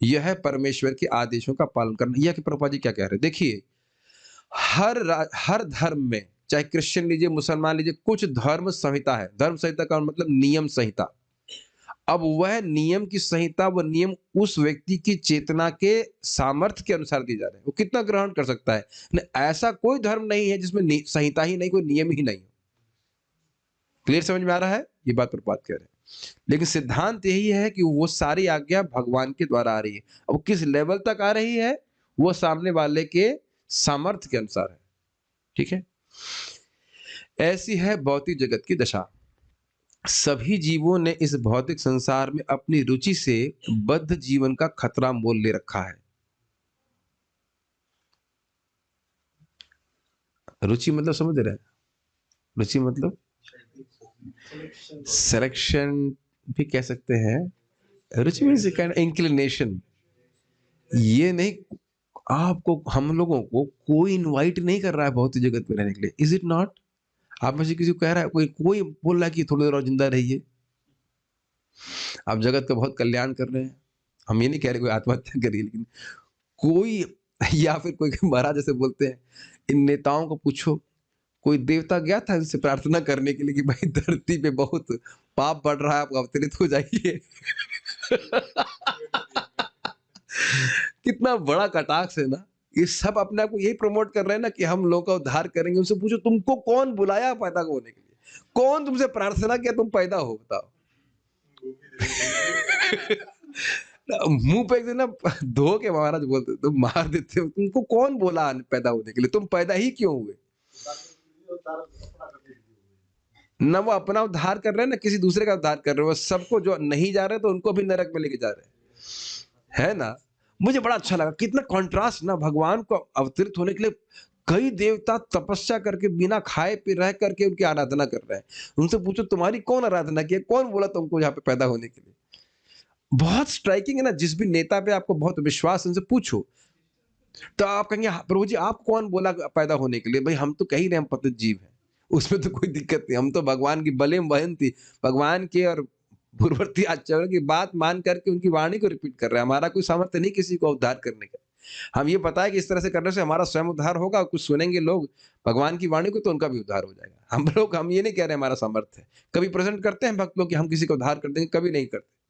यह है परमेश्वर के आदेशों का पालन करना। यह कि प्रभुपाद जी क्या कह रहे हैं, देखिए हर धर्म में, चाहे क्रिश्चियन लीजिए, मुसलमान लीजिए, कुछ धर्म संहिता है। धर्म संहिता का मतलब नियम संहिता। अब वह नियम की संहिता, वह नियम उस व्यक्ति की चेतना के सामर्थ्य के अनुसार दिए जा रहे हैं, वो कितना ग्रहण कर सकता है। ऐसा कोई धर्म नहीं है जिसमें संहिता ही नहीं, कोई नियम ही नहीं। क्लियर समझ में आ रहा है, ये बात पर बात कह रहे हैं। लेकिन सिद्धांत यही है कि वो सारी आज्ञा भगवान के द्वारा आ रही है। अब किस लेवल तक आ रही है, वो सामने वाले के सामर्थ्य के अनुसार है, ठीक है। ऐसी है भौतिक जगत की दशा। सभी जीवों ने इस भौतिक संसार में अपनी रुचि से बद्ध जीवन का खतरा मोल ले रखा है। रुचि मतलब समझ रहे हैं, रुचि मतलब सिलेक्शन भी कह सकते हैं। रुचि मीन्स काइंड इंक्लिनेशन। ये नहीं, आपको हम लोगों को कोई इनवाइट नहीं कर रहा है भौतिक जगत में रहने के लिए, इज इट नॉट। आप में से किसी को कह रहा है, कोई कोई बोल रहा है कि थोड़ी देर और जिंदा रहिए, आप जगत का बहुत कल्याण कर रहे हैं। हम ये नहीं कह रहे कोई आत्महत्या करिए, लेकिन कोई या फिर कोई महाराज जैसे बोलते हैं, इन नेताओं को पूछो, कोई देवता गया था इनसे प्रार्थना करने के लिए कि भाई धरती पे बहुत पाप बढ़ रहा है, आप अवतरित हो जाइए। कितना बड़ा कटाक्ष है ना। ये सब अपने आप को यही प्रमोट कर रहे हैं ना कि हम लोगों का उद्धार करेंगे। उनसे पूछो, तुमको कौन बुलाया पैदा होने के लिए, कौन तुमसे प्रार्थना किया तुम पैदा हो, बताओ। मुंह पे एक दिन ना धो के महाराज बोलते, तुम मार देते हो, तुमको कौन बोला पैदा होने के लिए, तुम पैदा ही क्यों हुए। न वो अपना उद्धार कर रहे हैं, ना किसी दूसरे का उद्धार कर रहे हो। सबको जो नहीं जा रहे तो उनको भी नरक में लेके जा रहे हैं, है ना। मुझे बड़ा अच्छा लगा, कितना कॉन्ट्रास्ट ना। भगवान को अवतरित होने के लिए कई देवता तपस्या करके बिना खाए पी रह करके उनकी आराधना कर रहे हैं। उनसे पूछो तुम्हारी कौन आराधना की है, कौन बोला तुमको यहाँ पे पैदा होने के लिए। बहुत स्ट्राइकिंग है ना। जिस भी नेता पे आपको बहुत विश्वास, उनसे पूछो तो आप कहेंगे, "हाँ, प्रभु जी आप कौन बोला पैदा होने के लिए। भाई हम तो कह ही रहे हम पतित जीव हैं, उसमें तो कोई दिक्कत नहीं। हम तो भगवान की बलेम बहन थी, भगवान के और पूर्ववर्ती आचरण की बात मान करके उनकी वाणी को रिपीट कर रहे हैं। हमारा कोई सामर्थ्य नहीं किसी को उद्धार करने का। हम ये पता है कि इस तरह से करने से हमारा स्वयं उद्धार होगा। कुछ सुनेंगे लोग भगवान की वाणी को तो उनका भी उद्धार हो जाएगा। हम ये नहीं कह रहे हमारा सामर्थ्य है। कभी प्रेजेंट करते हैं भक्त लोग कि हम किसी का उद्धार कर देंगे, कभी नहीं करते।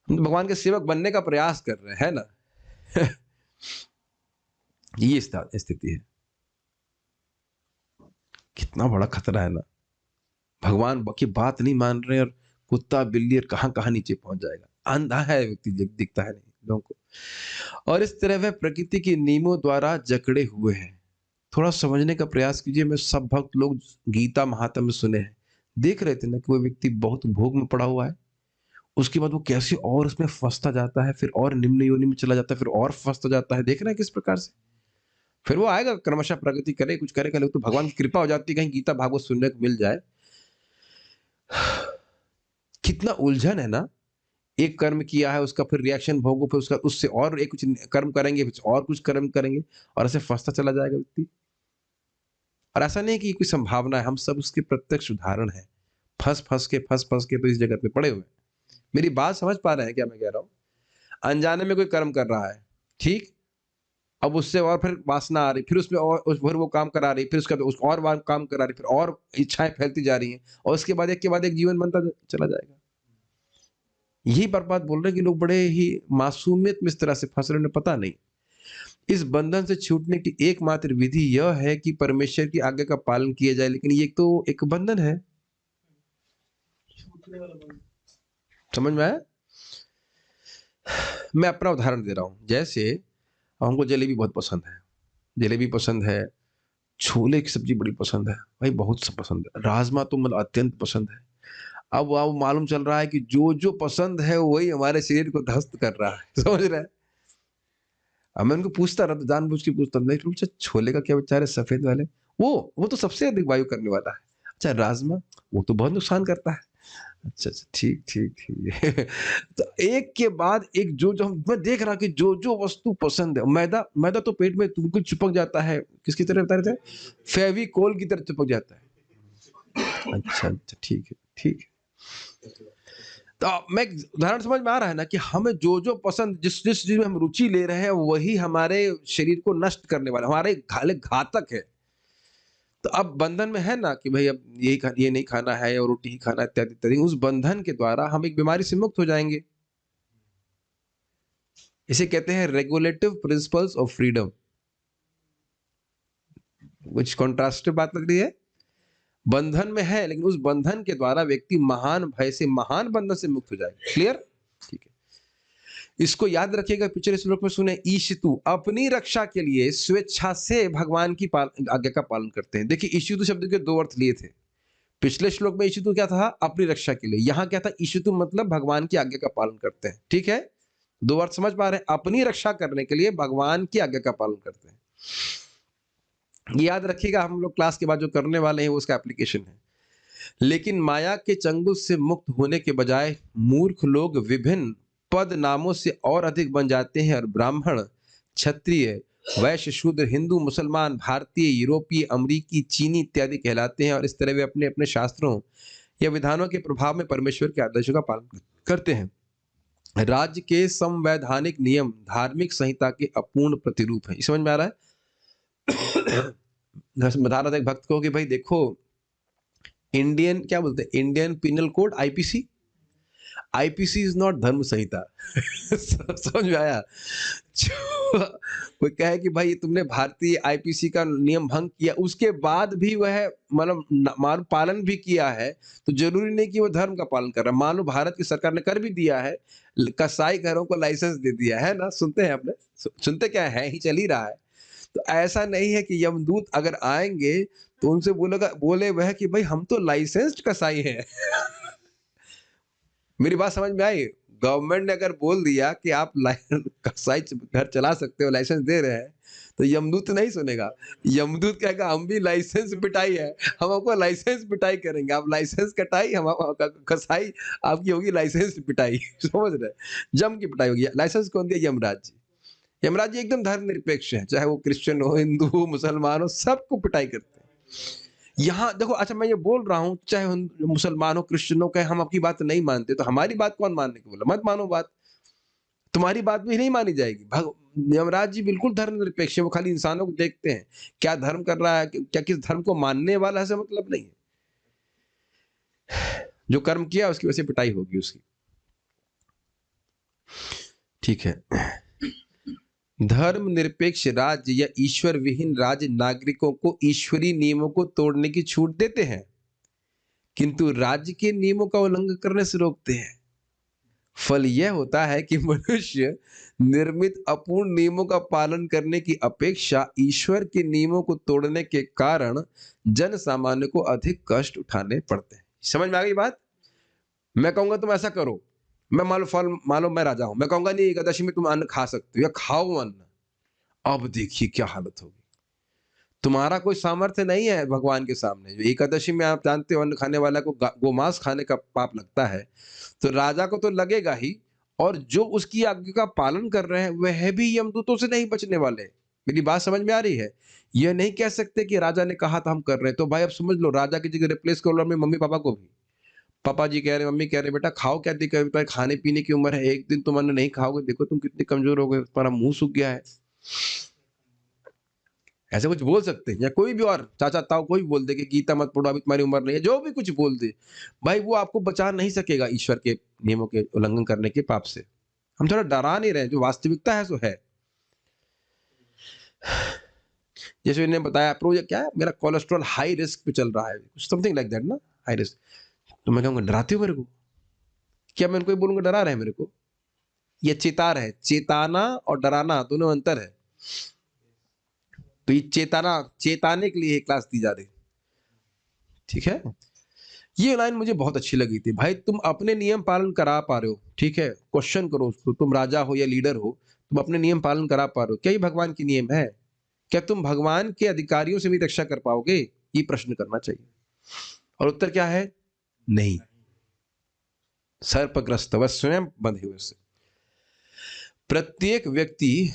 हम तो भगवान के सेवक बनने का प्रयास कर रहे हैं ना। ये स्थिति है। कितना बड़ा खतरा है ना। भगवान की बात नहीं मान रहे और कुत्ता बिल्ली और कहां नीचे पहुंच जाएगा। अंधा है व्यक्ति, दिखता है नहीं लोगों को। और इस तरह वह प्रकृति के नियमों द्वारा जकड़े हुए हैं। थोड़ा समझने का प्रयास कीजिए। मैं सब भक्त लोग गीता महात्म्य में सुने हैं, देख रहे थे ना कि वो व्यक्ति बहुत भोग में पड़ा हुआ है, उसके बाद वो कैसे और उसमें फंसता जाता है, फिर और निम्न योनि में चला जाता है, फिर और फंसता जाता है। देख रहे हैं किस प्रकार से। फिर वो आएगा, क्रमशः प्रगति करे, कुछ करेगा। तो भगवान की कृपा हो जाती है, कहीं गीता भागवत सुनने को मिल जाए। कितना उलझन है ना। एक कर्म किया है, उसका फिर रिएक्शन भोगो, फिर उसका उससे और एक कुछ कर्म करेंगे, फिर और कुछ कर्म करेंगे, और ऐसे फंसता चला जाएगा व्यक्ति। और ऐसा नहीं कि कोई संभावना है, हम सब उसके प्रत्यक्ष उदाहरण है। फंस फंस के तो इस जगत में पड़े हुए। मेरी बात समझ पा रहे हैं क्या मैं कह रहा हूं। अनजाने में कोई कर्म कर रहा है, ठीक, अब उससे और फिर वासना आ रही, फिर उसमें और फिर वो काम करा रही, फिर उसके बाद उसको और काम करा रही, फिर और इच्छाएं फैलती जा रही हैं, और उसके बाद एक के बाद एक जीवन बनता चला जाएगा। यही बात बोल रहे हैं कि लोग बड़े ही मासूमियत में इस तरह से फंस रहे हैं, उन्हें पता नहीं। इस बंधन से छूटने की एकमात्र विधि यह है कि परमेश्वर की आज्ञा का पालन किया जाए, लेकिन ये तो एक बंधन है। समझ में आया? मैं अपना उदाहरण दे रहा हूं। जैसे हमको जलेबी बहुत पसंद है, जलेबी पसंद है, छोले की सब्जी बड़ी पसंद है भाई, बहुत सब पसंद है, राजमा तो मतलब अत्यंत पसंद है। अब मालूम चल रहा है कि जो जो पसंद है वही हमारे शरीर को ध्वस्त कर रहा है। समझ रहे हैं? अब मैं उनको पूछता रहा, जानबूझ के पूछता, नहीं पूछा छोले का क्या विचार है, सफेद वाले, वो तो सबसे अधिक वायु करने वाला है। अच्छा राजमा, वो तो बहुत नुकसान करता है। अच्छा अच्छा, ठीक ठीक ठीक। तो एक के बाद एक जो जो मैं देख रहा कि जो जो वस्तु पसंद है, मैदा मैदा तो पेट में तुमको चिपक जाता है, किसकी तरह बता रहे थे, फेविकोल की तरह चिपक जाता है। अच्छा अच्छा, ठीक है ठीक है। तो मैं उदाहरण समझ में आ रहा है ना कि हमें जो जो पसंद, जिस जिस चीज में हम रुचि ले रहे हैं, वही हमारे शरीर को नष्ट करने वाला, हमारे घातक है। तो अब बंधन में है ना कि भाई अब ये नहीं खाना है और रोटी ही खाना है, इत्यादि इत्यादि। उस बंधन के द्वारा हम एक बीमारी से मुक्त हो जाएंगे। इसे कहते हैं रेगुलेटिव प्रिंसिपल्स ऑफ फ्रीडम। कुछ कॉन्ट्रास्टिव बात लग रही है? बंधन में है, लेकिन उस बंधन के द्वारा व्यक्ति महान भय से, महान बंधन से मुक्त हो जाएगा। क्लियर? ठीक है, इसको याद रखिएगा। पिछले श्लोक में सुने, ईशितु अपनी रक्षा के लिए स्वेच्छा से भगवान की आज्ञा का पालन करते हैं। देखिए, ईशितु शब्द के दो अर्थ लिए थे। पिछले श्लोक में ईशितु क्या था? अपनी रक्षा के लिए। यहां क्या था? ईशितु मतलब भगवान की आज्ञा का पालन करते हैं। ठीक है, दो अर्थ समझ पा रहे हैं? अपनी रक्षा करने के लिए भगवान की आज्ञा का पालन करते हैं। याद रखिएगा, हम लोग क्लास के बाद जो करने वाले हैं वो उसका एप्लीकेशन है। लेकिन माया के चंगुल से मुक्त होने के बजाय मूर्ख लोग विभिन्न पद नामों से और अधिक बन जाते हैं, और ब्राह्मण, क्षत्रिय, वैश्य, शूद्र, हिंदू, मुसलमान, भारतीय, यूरोपीय, अमरीकी, चीनी इत्यादि कहलाते हैं, और इस तरह वे अपने अपने शास्त्रों या विधानों के प्रभाव में परमेश्वर के आदेशों का पालन करते हैं। राज्य के संवैधानिक नियम धार्मिक संहिता के अपूर्ण प्रतिरूप हैं। समझ में आ रहा है? बता रहा था एक भक्त को कि भाई देखो, इंडियन क्या बोलते हैं, Indian penal code, IPC, IPC is not धर्म संहिता। समझ में आया? जो कोई कहे कि भाई तुमने भारतीय आईपीसी का नियम भंग किया, उसके बाद भी वह मतलब मान पालन भी किया है, तो जरूरी नहीं कि वो धर्म का पालन कर रहा है। मान लो भारत की सरकार ने कर भी दिया है, कसाई घरों को लाइसेंस दे दिया है ना, सुनते हैं आपने, सुनते क्या है ही चल ही रहा है। तो ऐसा नहीं है कि यमदूत अगर आएंगे तो उनसे बोले वह कि भाई हम तो लाइसेंस्ड कसाई हैं। मेरी बात समझ में आई? गवर्नमेंट ने अगर बोल दिया कि आप कसाई घर चला सकते हो, लाइसेंस दे रहे हैं, तो यमदूत नहीं सुनेगा। यमदूत कहेगा हम भी लाइसेंस पिटाई है, हम आपको लाइसेंस पिटाई करेंगे। आप लाइसेंस कटाई, हम कसाई, आपकी होगी लाइसेंस पिटाई। समझ रहे? जम की पिटाई होगी। लाइसेंस कौन दिया? यमराज जी। यमराज जी एकदम धर्मनिरपेक्ष है, चाहे वो क्रिश्चियन हो, हिंदू हो, मुसलमान हो, सबको पिटाई करते हैं। यहाँ देखो, अच्छा मैं ये बोल रहा हूँ, चाहे मुसलमान हो, क्रिश्चियन हो, कहे हम आपकी बात नहीं मानते, तो हमारी बात कौन मानने को बोला? मत मानो बात, तुम्हारी बात भी नहीं मानी जाएगी। यमराज जी बिल्कुल धर्मनिरपेक्ष है, वो खाली इंसानों को देखते हैं, क्या धर्म कर रहा है, क्या किस धर्म को मानने वाला है, ऐसा मतलब नहीं है। जो कर्म किया उसकी वजह से पिटाई होगी उसकी। ठीक है, धर्म निरपेक्ष राज्य या ईश्वर विहीन राज्य नागरिकों को ईश्वरीय नियमों को तोड़ने की छूट देते हैं, किंतु राज्य के नियमों का उल्लंघन करने से रोकते हैं। फल यह होता है कि मनुष्य निर्मित अपूर्ण नियमों का पालन करने की अपेक्षा ईश्वर के नियमों को तोड़ने के कारण जन सामान्य को अधिक कष्ट उठाने पड़ते हैं। समझ में आ गई बात? मैं कहूंगा तुम ऐसा करो, मैं मान लो मैं राजा हूं, मैं कहूंगा नहीं एकादशी में तुम अन्न खा सकते हो या खाओ अन्न। अब देखिए क्या हालत होगी। तुम्हारा कोई सामर्थ्य नहीं है भगवान के सामने। जो एकादशी में आप जानते हो अन्न खाने वाला को गोमांस खाने का पाप लगता है, तो राजा को तो लगेगा ही, और जो उसकी आज्ञा का पालन कर रहे हैं वह भी यमदूतों से नहीं बचने वाले। मेरी बात समझ में आ रही है? यह नहीं कह सकते कि राजा ने कहा था हम कर रहे हैं, तो भाई अब समझ लो राजा की जगह रिप्लेस कर लो अपने मम्मी पापा को भी। पापा जी कह रहे, मम्मी कह रहे, बेटा खाओ, क्या दिक्कत है, खाने पीने की उम्र है, एक दिन तुम अन्न नहीं खाओगे, देखो तुम कितने कमजोर हो गए, तुम्हारा मुंह सूख गया है। ऐसे कुछ बोल सकते हैं, या कोई भी और चाचा ताऊ कोई भी बोल दे कि गीता मत पढ़ो अभी तुम्हारी उम्र नहीं है, जो भी कुछ बोल दे, भाई वो आपको बचा नहीं सकेगा ईश्वर के नियमों के उल्लंघन करने के पाप से। हम थोड़ा डरा नहीं रहे, जो वास्तविकता है सो है। जैसे मैंने बताया प्रोजेक्ट क्या है, मेरा कोलेस्ट्रॉल हाई रिस्क पे चल रहा है, समथिंग लाइक दैट ना, हाई रिस्क। तो मैं कहूँगा डराते हो मेरे को? क्या मैं उनको बोलूंगा डरा रहे हैं मेरे को? ये चेता रहे, चेताना और डराना दोनों अंतर है। तो ये चेताने के लिए ये क्लास दी जा रही, ठीक है। ये लाइन मुझे बहुत अच्छी लगी थी, भाई तुम अपने नियम पालन करा पा रहे हो, ठीक है, क्वेश्चन करो उसको, तुम राजा हो या लीडर हो, तुम अपने नियम पालन करा पा रहे हो, क्या ये भगवान के नियम है? क्या तुम भगवान के अधिकारियों से भी रक्षा कर पाओगे? ये प्रश्न करना चाहिए। और उत्तर क्या है? नहीं। सर्पग्रस्त व स्वयं बंधे हुए से। प्रत्येक व्यक्ति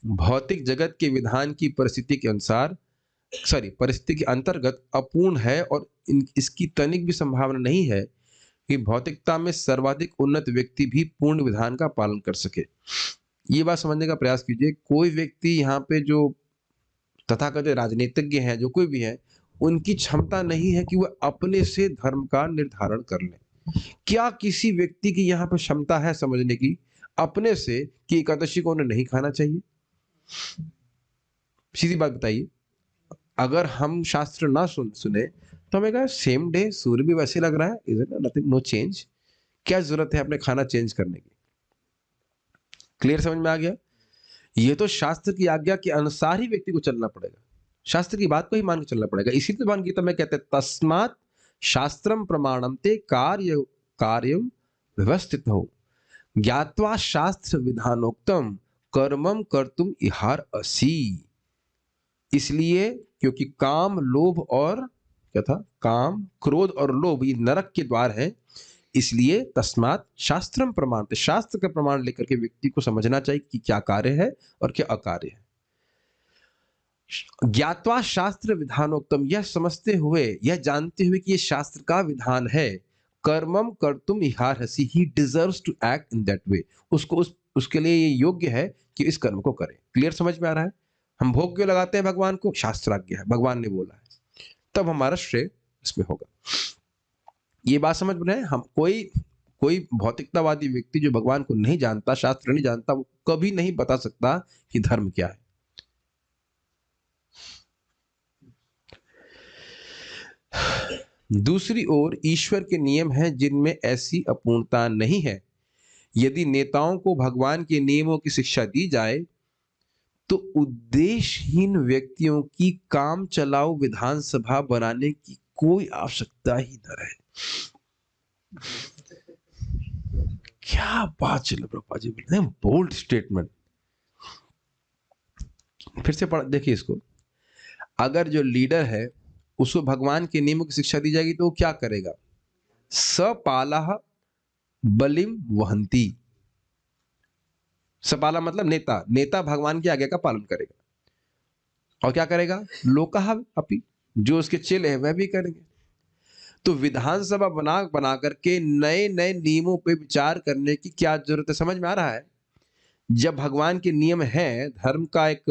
भौतिक जगत के विधान की परिस्थिति के अनुसार, परिस्थिति के अंतर्गत अपूर्ण है, और इसकी तनिक भी संभावना नहीं है कि भौतिकता में सर्वाधिक उन्नत व्यक्ति भी पूर्ण विधान का पालन कर सके। ये बात समझने का प्रयास कीजिए। कोई व्यक्ति यहाँ पे जो तथाकथित राजनीतिज्ञ हैं, जो कोई भी है, उनकी क्षमता नहीं है कि वह अपने से धर्म का निर्धारण कर ले। क्या किसी व्यक्ति की यहाँ पर क्षमता है समझने की अपने से कि एकादशी को उन्हें नहीं खाना चाहिए? सीधी बात बताइए। अगर हम शास्त्र ना सुने तो हमें कहा सेम डे सूर्य भी वैसे लग रहा है, is it nothing, no change, क्या जरूरत है अपने खाना चेंज करने की? क्लियर समझ में आ गया? ये तो शास्त्र की आज्ञा के अनुसार ही व्यक्ति को चलना पड़ेगा, शास्त्र की बात को ही मान के चलना पड़ेगा। इसी तो भगवान गीता में कहते हैं तस्मात् शास्त्रम प्रमाणम ते कार्यम व्यवस्थित हो ज्ञात्वा शास्त्र विधानोक्तम कर्मम कर्तुम इहार असी। इसलिए क्योंकि काम, लोभ और क्या था, काम, क्रोध और लोभ ये नरक के द्वार हैं, इसलिए तस्मात् शास्त्रम प्रमाण, शास्त्र का प्रमाण लेकर के व्यक्ति को समझना चाहिए कि क्या कार्य है और क्या अकार्य है। ज्ञात्वा शास्त्र विधानोक्तम, यह समझते हुए, यह जानते हुए कि यह शास्त्र का विधान है, कर्मम कर्तुम इहार्हसि, he deserves to act in that way, उसको उसके लिए ये योग्य है कि इस कर्म को करे। क्लियर समझ में आ रहा है? हम भोग क्यों लगाते हैं भगवान को? शास्त्राज्ञा है, भगवान ने बोला है, तब हमारा श्रेय इसमें होगा। ये बात समझ में है? हम कोई भौतिकतावादी व्यक्ति जो भगवान को नहीं जानता, शास्त्र नहीं जानता, वो कभी नहीं बता सकता कि धर्म क्या है। दूसरी ओर ईश्वर के नियम हैं जिनमें ऐसी अपूर्णता नहीं है। यदि नेताओं को भगवान के नियमों की शिक्षा दी जाए तो उद्देश्यहीन व्यक्तियों की काम चलाओ विधानसभा बनाने की कोई आवश्यकता ही न रहे। क्या बात चल प्रभुपाद जी बोल रहे हैं, बोल्ड स्टेटमेंट। फिर से पढ़ देखिए इसको। अगर जो लीडर है उसको भगवान के नियमों की शिक्षा दी जाएगी तो वो क्या करेगा? सपालः बलिम वहंती। सपाला मतलब नेता, नेता भगवान की आज्ञा का पालन करेगा, और क्या करेगा? लोकः अपि, जो उसके चेले हैं वह भी करेंगे। तो विधानसभा बना करके नए नए नियमों पे विचार करने की क्या जरूरत है? समझ में आ रहा है? जब भगवान के नियम है, धर्म का एक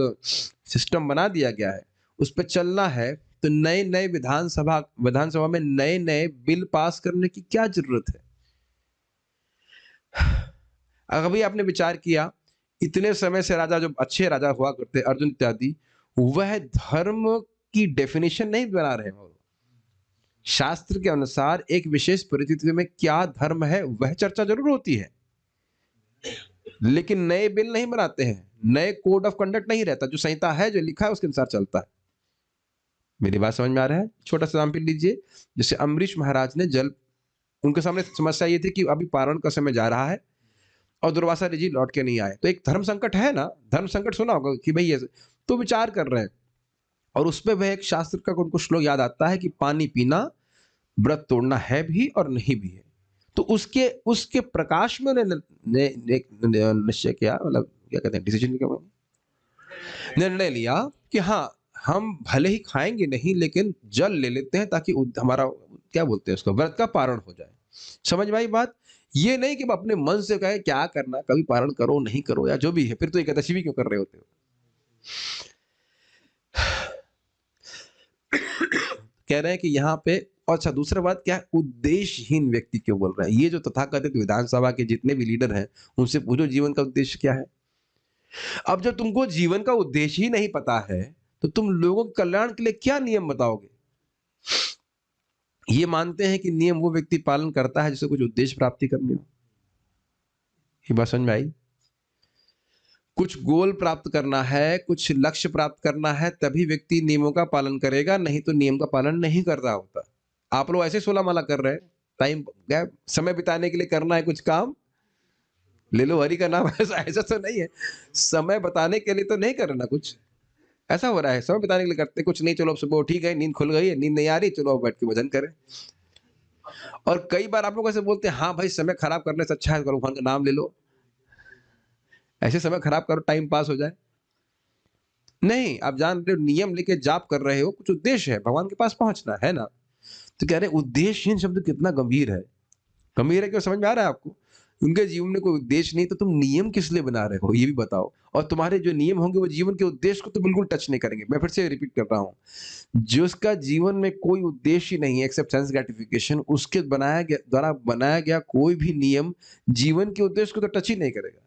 सिस्टम बना दिया गया है, उस पर चलना है, तो नए नए विधानसभा में नए नए बिल पास करने की क्या जरूरत है? अभी आपने विचार किया, इतने समय से राजा, जो अच्छे राजा हुआ करते अर्जुन इत्यादि, वह धर्म की डेफिनेशन नहीं बना रहे हैं। शास्त्र के अनुसार एक विशेष परिस्थिति में क्या धर्म है वह चर्चा जरूर होती है, लेकिन नए बिल नहीं बनाते हैं, नए कोड ऑफ कंडक्ट नहीं रहता, जो संहिता है, जो लिखा है उसके अनुसार चलता है। मेरी बात समझ में आ रहा है? छोटा सा एग्जाम्पल लीजिए। जैसे अम्बरीश महाराज ने उनके सामने समस्या ये थी कि अभी पारण का समय जा रहा है और दुर्वासा ऋषि लौट के नहीं आए, तो एक धर्म संकट है ना, धर्म संकट सुना होगा कि भाई ऐसे, तो विचार कर रहे हैं, और उसमें वह एक शास्त्र का उनको श्लोक याद आता है कि पानी पीना व्रत तोड़ना है भी और नहीं भी है। तो उसके प्रकाश में निश्चय किया, मतलब क्या कहते हैं, डिसीजन क्या, निर्णय लिया कि हाँ, हम भले ही खाएंगे नहीं, लेकिन जल ले लेते हैं ताकि हमारा क्या बोलते हैं उसको, व्रत का पारण हो जाए। समझ में आई बात? ये नहीं कि अपने मन से कहे क्या करना, कभी पारण करो नहीं करो या जो भी है, फिर तो एकादशी भी क्यों कर रहे होते हो? कह रहे हैं कि यहाँ पे, और अच्छा दूसरा बात क्या है, उद्देश्यहीन व्यक्ति क्यों बोल रहे हैं? ये जो तथाकथित विधानसभा के जितने भी लीडर हैं, उनसे पूछो जीवन का उद्देश्य क्या है? अब जब तुमको जीवन का उद्देश्य ही नहीं पता है, तो तुम लोगों के कल्याण के लिए क्या नियम बताओगे? ये मानते हैं कि नियम वो व्यक्ति पालन करता है जिसे कुछ उद्देश्य प्राप्ति करनी हो। ये बात समझ में आई? कुछ गोल प्राप्त करना है, कुछ लक्ष्य प्राप्त करना है, तभी व्यक्ति नियमों का पालन करेगा, नहीं तो नियम का पालन नहीं कर रहा होता। आप लोग ऐसे 16 माला कर रहे हैं, टाइम क्या समय बिताने के लिए करना है कुछ काम, ले लो हरि का नाम। ऐसा ऐसा तो नहीं है। समय बताने के लिए तो नहीं करना कुछ। ऐसा हो रहा है, समय बिताने के लिए करते कुछ नहीं, चलो अब सुबह ठीक है, नींद खुल गई है, नींद नहीं आ रही, चलो अब बैठ के भजन करें। और कई बार आप लोग ऐसे बोलते हैं, हाँ भाई समय खराब करने से अच्छा है करो भगवान का नाम ले लो। ऐसे समय खराब करो, टाइम पास हो जाए। नहीं, आप जान रहे हो नियम लेके जाप कर रहे हो, कुछ उद्देश्य है, भगवान के पास पहुंचना है ना। तो कह रहे उद्देश्यहीन शब्द कितना गंभीर है। गंभीर है क्यों, समझ में आ रहा है आपको? उनके जीवन में कोई उद्देश्य नहीं, तो तुम नियम किस लिए बना रहे हो ये भी बताओ। और तुम्हारे जो नियम होंगे वो जीवन के उद्देश्य को तो बिल्कुल टच नहीं करेंगे। मैं फिर से रिपीट कर रहा हूँ, जिसका जीवन में कोई उद्देश्य नहीं है एक्सेप्ट सेंस ग्रेटिफिकेशन, उसके द्वारा बनाया गया कोई भी नियम जीवन के उद्देश्य को तो टच ही नहीं करेगा।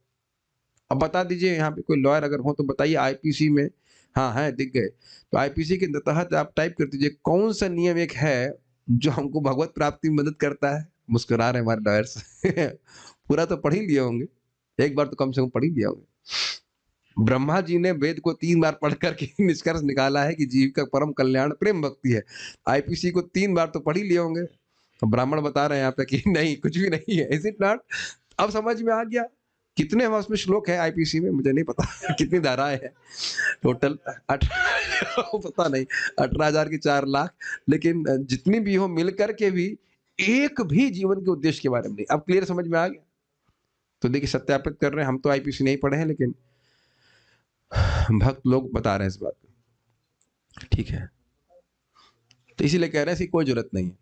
अब बता दीजिए, यहाँ पे कोई लॉयर अगर हो तो बताइए, आईपीसी में, हाँ है दिख गए, तो आईपीसी के तहत आप टाइप कर दीजिए कौन सा नियम एक है जो हमको भगवत प्राप्ति में मदद करता है। मुस्कुरा रहे हमारे लॉयर्स। पूरा तो पढ़ ही लिए होंगे, एक बार तो कम से कम पढ़ ही लिया होंगे। ब्रह्मा जी ने वेद को 3 बार पढ़ करके निष्कर्ष निकाला है कि जीव का परम कल्याण प्रेम भक्ति है। आईपीसी को 3 बार तो पढ़ ही लिए होंगे। तो ब्राह्मण बता रहे हैं यहाँ पे कि नहीं, कुछ भी नहीं है। Is it not? अब समझ में आ गया? कितने उसमें श्लोक है आईपीसी में, मुझे नहीं पता। कितनी धाराएं हैं टोटल? पता नहीं, 18,000 की 4 लाख। लेकिन जितनी भी हो मिल करके भी एक भी जीवन के उद्देश्य के बारे में नहीं। अब क्लियर समझ में आ गया? तो देखिए सत्यापित कर रहे हैं, हम तो आईपीसी नहीं पढ़े हैं, लेकिन भक्त लोग बता रहे हैं इस बात को। ठीक है, तो इसीलिए कह रहे हैं इसकी कोई जरूरत नहीं है।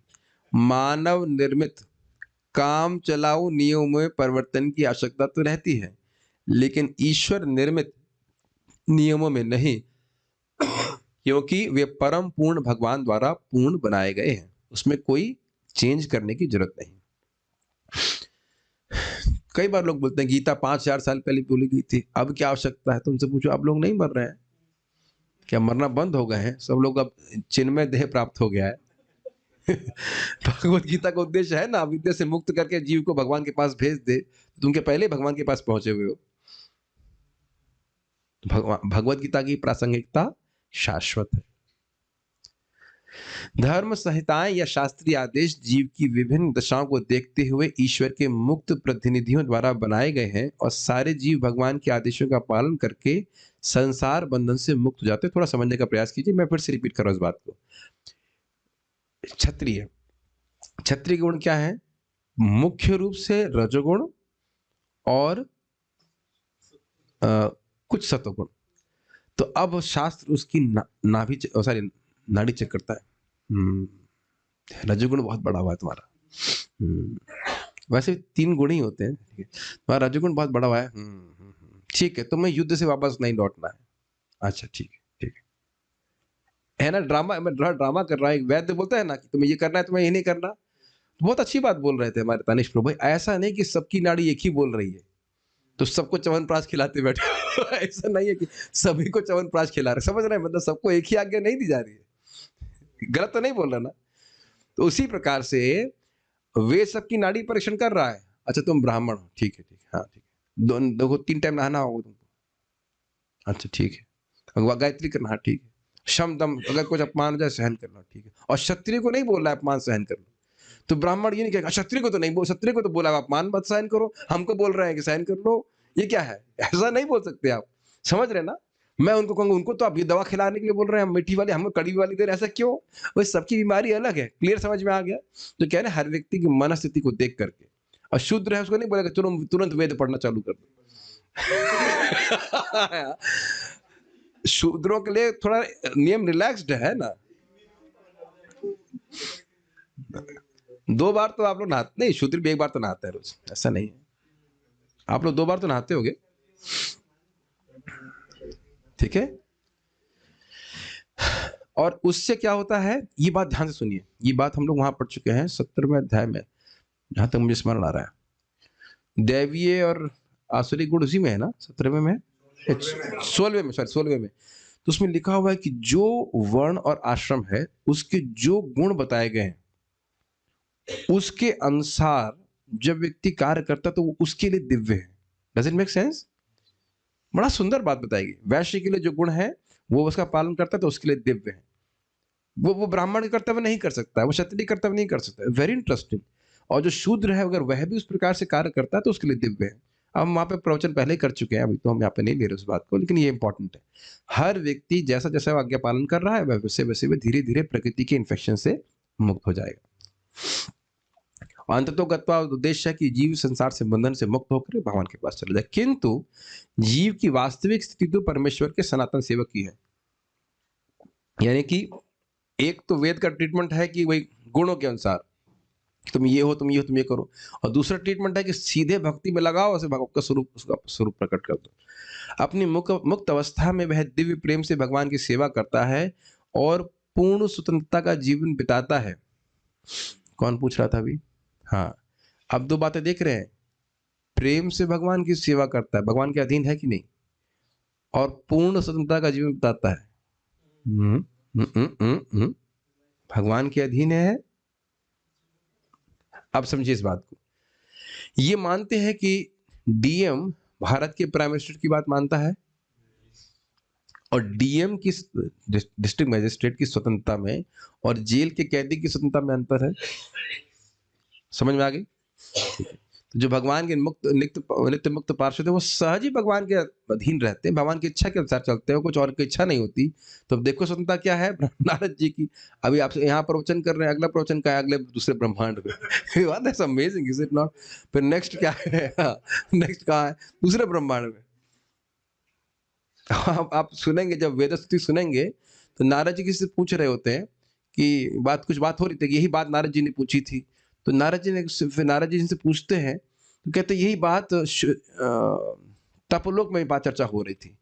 मानव निर्मित काम चलाऊ नियमों में परिवर्तन की आवश्यकता तो रहती है, लेकिन ईश्वर निर्मित नियमों में नहीं, क्योंकि वे परम पूर्ण भगवान द्वारा पूर्ण बनाए गए हैं। उसमें कोई चेंज करने की जरूरत नहीं। कई बार लोग बोलते हैं गीता 5,000 साल पहले बोली गई थी, अब क्या आवश्यकता है? तुमसे पूछो, आप लोग नहीं मर रहे हैं क्या? मरना बंद हो गए हैं सब लोग, अब चिन्मय देह प्राप्त हो गया है। भगवत गीता का उद्देश्य है ना, विद्या से मुक्त करके जीव को भगवान के पास भेज दे। तुम के पहले भगवान के पास पहुंचे हुए हो। भगवत गीता की प्रासंगिकता शाश्वत है। धर्म संहिताएं या शास्त्रीय आदेश जीव की विभिन्न दशाओं को देखते हुए ईश्वर के मुक्त प्रतिनिधियों द्वारा बनाए गए हैं, और सारे जीव भगवान के आदेशों का पालन करके संसार बंधन से मुक्त हो जाते हैं। थोड़ा समझने का प्रयास कीजिए, मैं फिर से रिपीट कर रहा हूं इस बात को। क्षत्रिय, क्षत्रिय गुण क्या है? मुख्य रूप से रजोगुण और कुछ सत्वगुण। तो अब शास्त्र उसकी नाड़ी चेक करता है। रजोगुण बहुत बड़ा हुआ है तुम्हारा। वैसे 3 गुण ही होते हैं, ठीक है, तुम्हारा रजोगुण बहुत बड़ा हुआ है। ठीक है, तुम्हें युद्ध से वापस नहीं लौटना है। अच्छा ठीक है, ठीक है ना? ड्रामा, मैं ड्रामा कर रहा हूँ। वैद्य बोलता है ना कि तुम्हें ये करना है, तुम्हें ये नहीं करना। बहुत अच्छी बात बोल रहे थे हमारे तानिश प्रभु भाई। ऐसा नहीं कि सबकी नाड़ी एक ही बोल रही है तो सबको च्यवनप्राश खिलाते बैठे। ऐसा नहीं है कि सभी को च्यवनप्राश खिला रहे, समझ रहे हैं? मतलब सबको एक ही आज्ञा नहीं दी जा रही है। गलत तो नहीं बोल रहा ना? तो उसी प्रकार से वे सबकी नाड़ी परीक्षण कर रहा है। अच्छा तुम ब्राह्मण हो, ठीक है, ठीक है, हाँ ठीक है, देखो 3 टाइम नहाना होगा तुमको। अच्छा ठीक है, गायत्री करना, हाँ ठीक है, शम दम, अगर कुछ अपमान हो जाए सहन करना, ठीक है। और क्षत्रिय को नहीं बोल रहा है अपमान सहन करना। तो ब्राह्मण ये नहीं कहेगा क्षत्रिय को तो नहीं बोल, क्षत्रिय को तो बोला अपमान मत सहन करो, हमको बोल रहे हैं कि सहन कर लो। ये क्या है? ऐसा नहीं बोल सकते आप, समझ रहे ना? मैं उनको कहूंगा उनको तो आप ये दवा खिलाने के लिए बोल रहे हैं, मीठी वाली हमको कड़ी वाली दे रहे हैं, ऐसा क्यों? वो सबकी बीमारी अलग है। क्लियर समझ में आ गया? तो क्या है ना, हर व्यक्ति की मनस्थिति को देख करके। और शूद्र है उसको नहीं बोलेगा चलो तुरंत वेद पढ़ना चालू कर दो। शूद्रों के लिए थोड़ा नियम रिलैक्स्ड है ना। 2 बार तो आप लोग नहाते नहीं, शूद्र भी 1 बार तो नहाते हैं रोज, ऐसा नहीं है। आप लोग 2 बार तो नहाते होगे, ठीक है? और उससे क्या होता है, ये बात ध्यान से सुनिए, ये बात हम लोग वहां पढ़ चुके हैं 17वें अध्याय में, जहां तक मुझे स्मरण आ रहा है। दैवीय और आसुरी गुण उसी में है ना, 17वें में, 16वें में, सॉरी 16वें में। तो उसमें लिखा हुआ है कि जो वर्ण और आश्रम है उसके जो गुण बताए गए हैं उसके अनुसार जब व्यक्ति कार्य करता है तो वो उसके लिए दिव्य है। Does it make sense? बड़ा सुंदर बात बताएगी। वैश्य के लिए जो गुण है वो उसका पालन करता है तो उसके लिए दिव्य है। वो ब्राह्मण के कर्तव्य नहीं कर सकता है, वो क्षत्रिय कर्तव्य नहीं कर सकता है। Very interesting. और जो शूद्र है अगर वह भी उस प्रकार से कार्य करता है तो उसके लिए दिव्य है। अब हम वहां पे प्रवचन पहले ही कर चुके हैं, अभी तो हम यहाँ पे नहीं ले रहे उस बात को, लेकिन ये इंपॉर्टेंट है। हर व्यक्ति जैसा जैसा आज्ञा पालन कर रहा है वैसे वैसे वह धीरे धीरे प्रकृति के इन्फेक्शन से मुक्त हो जाएगा। अंततोगत्वा उद्देश्य है कि जीव संसार से बंधन से मुक्त होकर भगवान के पास चला जाए। किंतु जीव की वास्तविक स्थिति तो परमेश्वर के सनातन सेवक की है। यानी कि एक तो वेद का ट्रीटमेंट है कि वही गुणों के अनुसार तुम ये हो, तुम ये हो, तुम ये करो, और दूसरा ट्रीटमेंट है कि सीधे भक्ति में लगाओ, उसे भगवत का स्वरूप, उसका स्वरूप प्रकट कर दो। अपनी मुक्त अवस्था में वह दिव्य प्रेम से भगवान की सेवा करता है और पूर्ण स्वतंत्रता का जीवन बिताता है। कौन पूछ रहा था अभी? हाँ, अब दो बातें देख रहे हैं। प्रेम से भगवान की सेवा करता है, भगवान के अधीन है कि नहीं, और पूर्ण स्वतंत्रता का जीवन बिताता है। भगवान के अधीन है। अब समझिए इस बात को। ये मानते हैं कि डीएम भारत के प्राइम मिनिस्टर की बात मानता है, और डीएम की डिस्ट्रिक्ट मजिस्ट्रेट की स्वतंत्रता में और जेल के कैदी की स्वतंत्रता में अंतर है। समझ में आ गई? तो जो भगवान के नित्य मुक्त पार्षद है वो सहज ही भगवान के अधीन रहते हैं, भगवान की इच्छा के अनुसार चलते हैं, कुछ और की इच्छा नहीं होती। तो देखो स्वतंत्रता क्या है नारद जी की। अभी आप यहाँ प्रवचन कर रहे हैं, अगला प्रवचन का है अगले दूसरे ब्रह्मांड में। बात है अमेजिंग, इज इट नॉट? फिर नेक्स्ट क्या है? नेक्स्ट कहाँ है? दूसरे ब्रह्मांड में। आप सुनेंगे, जब वेद स्तुति सुनेंगे तो नारद जी किसी से पूछ रहे होते हैं कि कुछ बात हो रही थी, यही बात नारद जी ने पूछी थी। तो नारद जी से पूछते हैं तो कहते यही बात तपोलोक में बात चर्चा हो रही थी।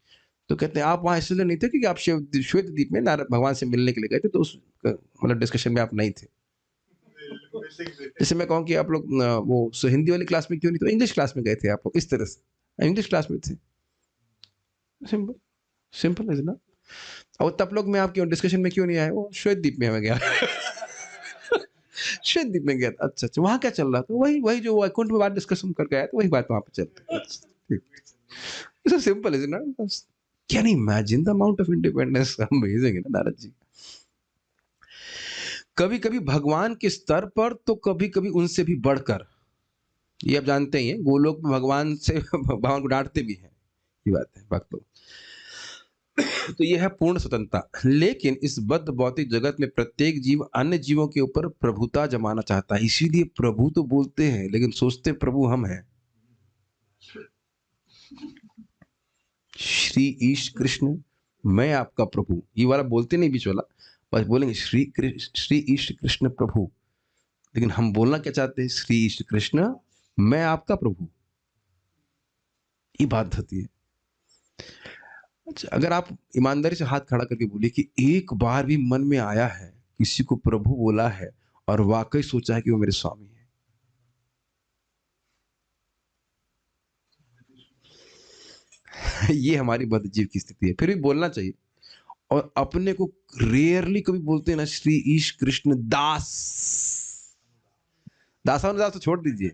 तो कहते हैं आप वहां इसलिए नहीं थे क्योंकि आप श्वेत द्वीप में नारद भगवान से मिलने के लिए गए थे, तो उस मतलब डिस्कशन में आप नहीं थे। जैसे मैं कहूँ कि आप लोग वो हिंदी वाली क्लास में क्यों नहीं, तो इंग्लिश क्लास में गए थे आप लोग, इस तरह से इंग्लिश क्लास में थे। सिंपल सिंपल इज ना। और तब लोग में आप क्यों डिस्कशन में क्यों नहीं आए? वो श्वेत द्वीप में हमें गया। श्वेत द्वीप में गया था। अच्छा अच्छा, वहां क्या चल रहा था? वही जो वैकुंठ में बात डिस्कशन कर गया, तो वही बात वहां पे चलती है। सिंपल इज ना। Can you imagine the amount of independence? Amazing है ना नारद जी। कभी कभी भगवान के स्तर पर तो कभी कभी उनसे भी बढ़कर, ये आप जानते ही हैं, गोलोक में भगवान को डांटते भी हैं, ये बात है भक्त लोग। तो यह है पूर्ण स्वतंत्रता। लेकिन इस बद्ध भौतिक जगत में प्रत्येक जीव अन्य जीवों के ऊपर प्रभुता जमाना चाहता है। इसीलिए प्रभु तो बोलते हैं लेकिन सोचते प्रभु हम हैं। श्री ईश कृष्ण मैं आपका प्रभु, ये वाला बोलते नहीं बीच वाला, बस बोलेंगे श्री ईश कृष्ण प्रभु। लेकिन हम बोलना क्या चाहते हैं? श्री ईश कृष्ण मैं आपका प्रभु। ये बात होती है। अच्छा, अगर आप ईमानदारी से हाथ खड़ा करके बोलिए कि एक बार भी मन में आया है किसी को प्रभु बोला है और वाकई सोचा है कि वो मेरे स्वामी है? ये हमारी बद्ध जीव की स्थिति है। फिर भी बोलना चाहिए। और अपने को रेयरली कभी बोलते हैं ना श्री ईश कृष्ण दास। दास तो छोड़ दीजिए,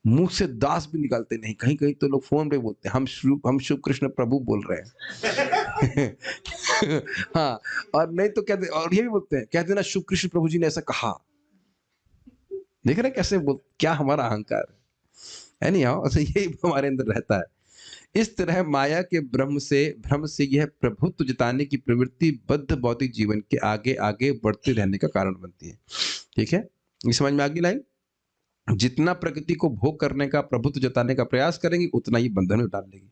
मुंह से दास भी निकालते नहीं। कहीं कहीं तो लोग फोन पे बोलते हैं हम शिव कृष्ण प्रभु बोल रहे हैं। हाँ, और नहीं तो कहते, और ये भी बोलते हैं, कहते ना शिव कृष्ण प्रभु जी ने ऐसा कहा। देख रहे कैसे क्या हमारा अहंकार है। नहीं, यही हमारे अंदर रहता है। इस तरह माया के भ्रम से यह प्रभुत्व जताने की प्रवृत्ति बद्ध भौतिक जीवन के आगे आगे बढ़ते रहने का कारण बनती है। ठीक है, ये समझ में आ गई लाइन? जितना प्रकृति को भोग करने का, प्रभुत्व जताने का प्रयास करेंगे उतना ही बंधन में डाल देगी।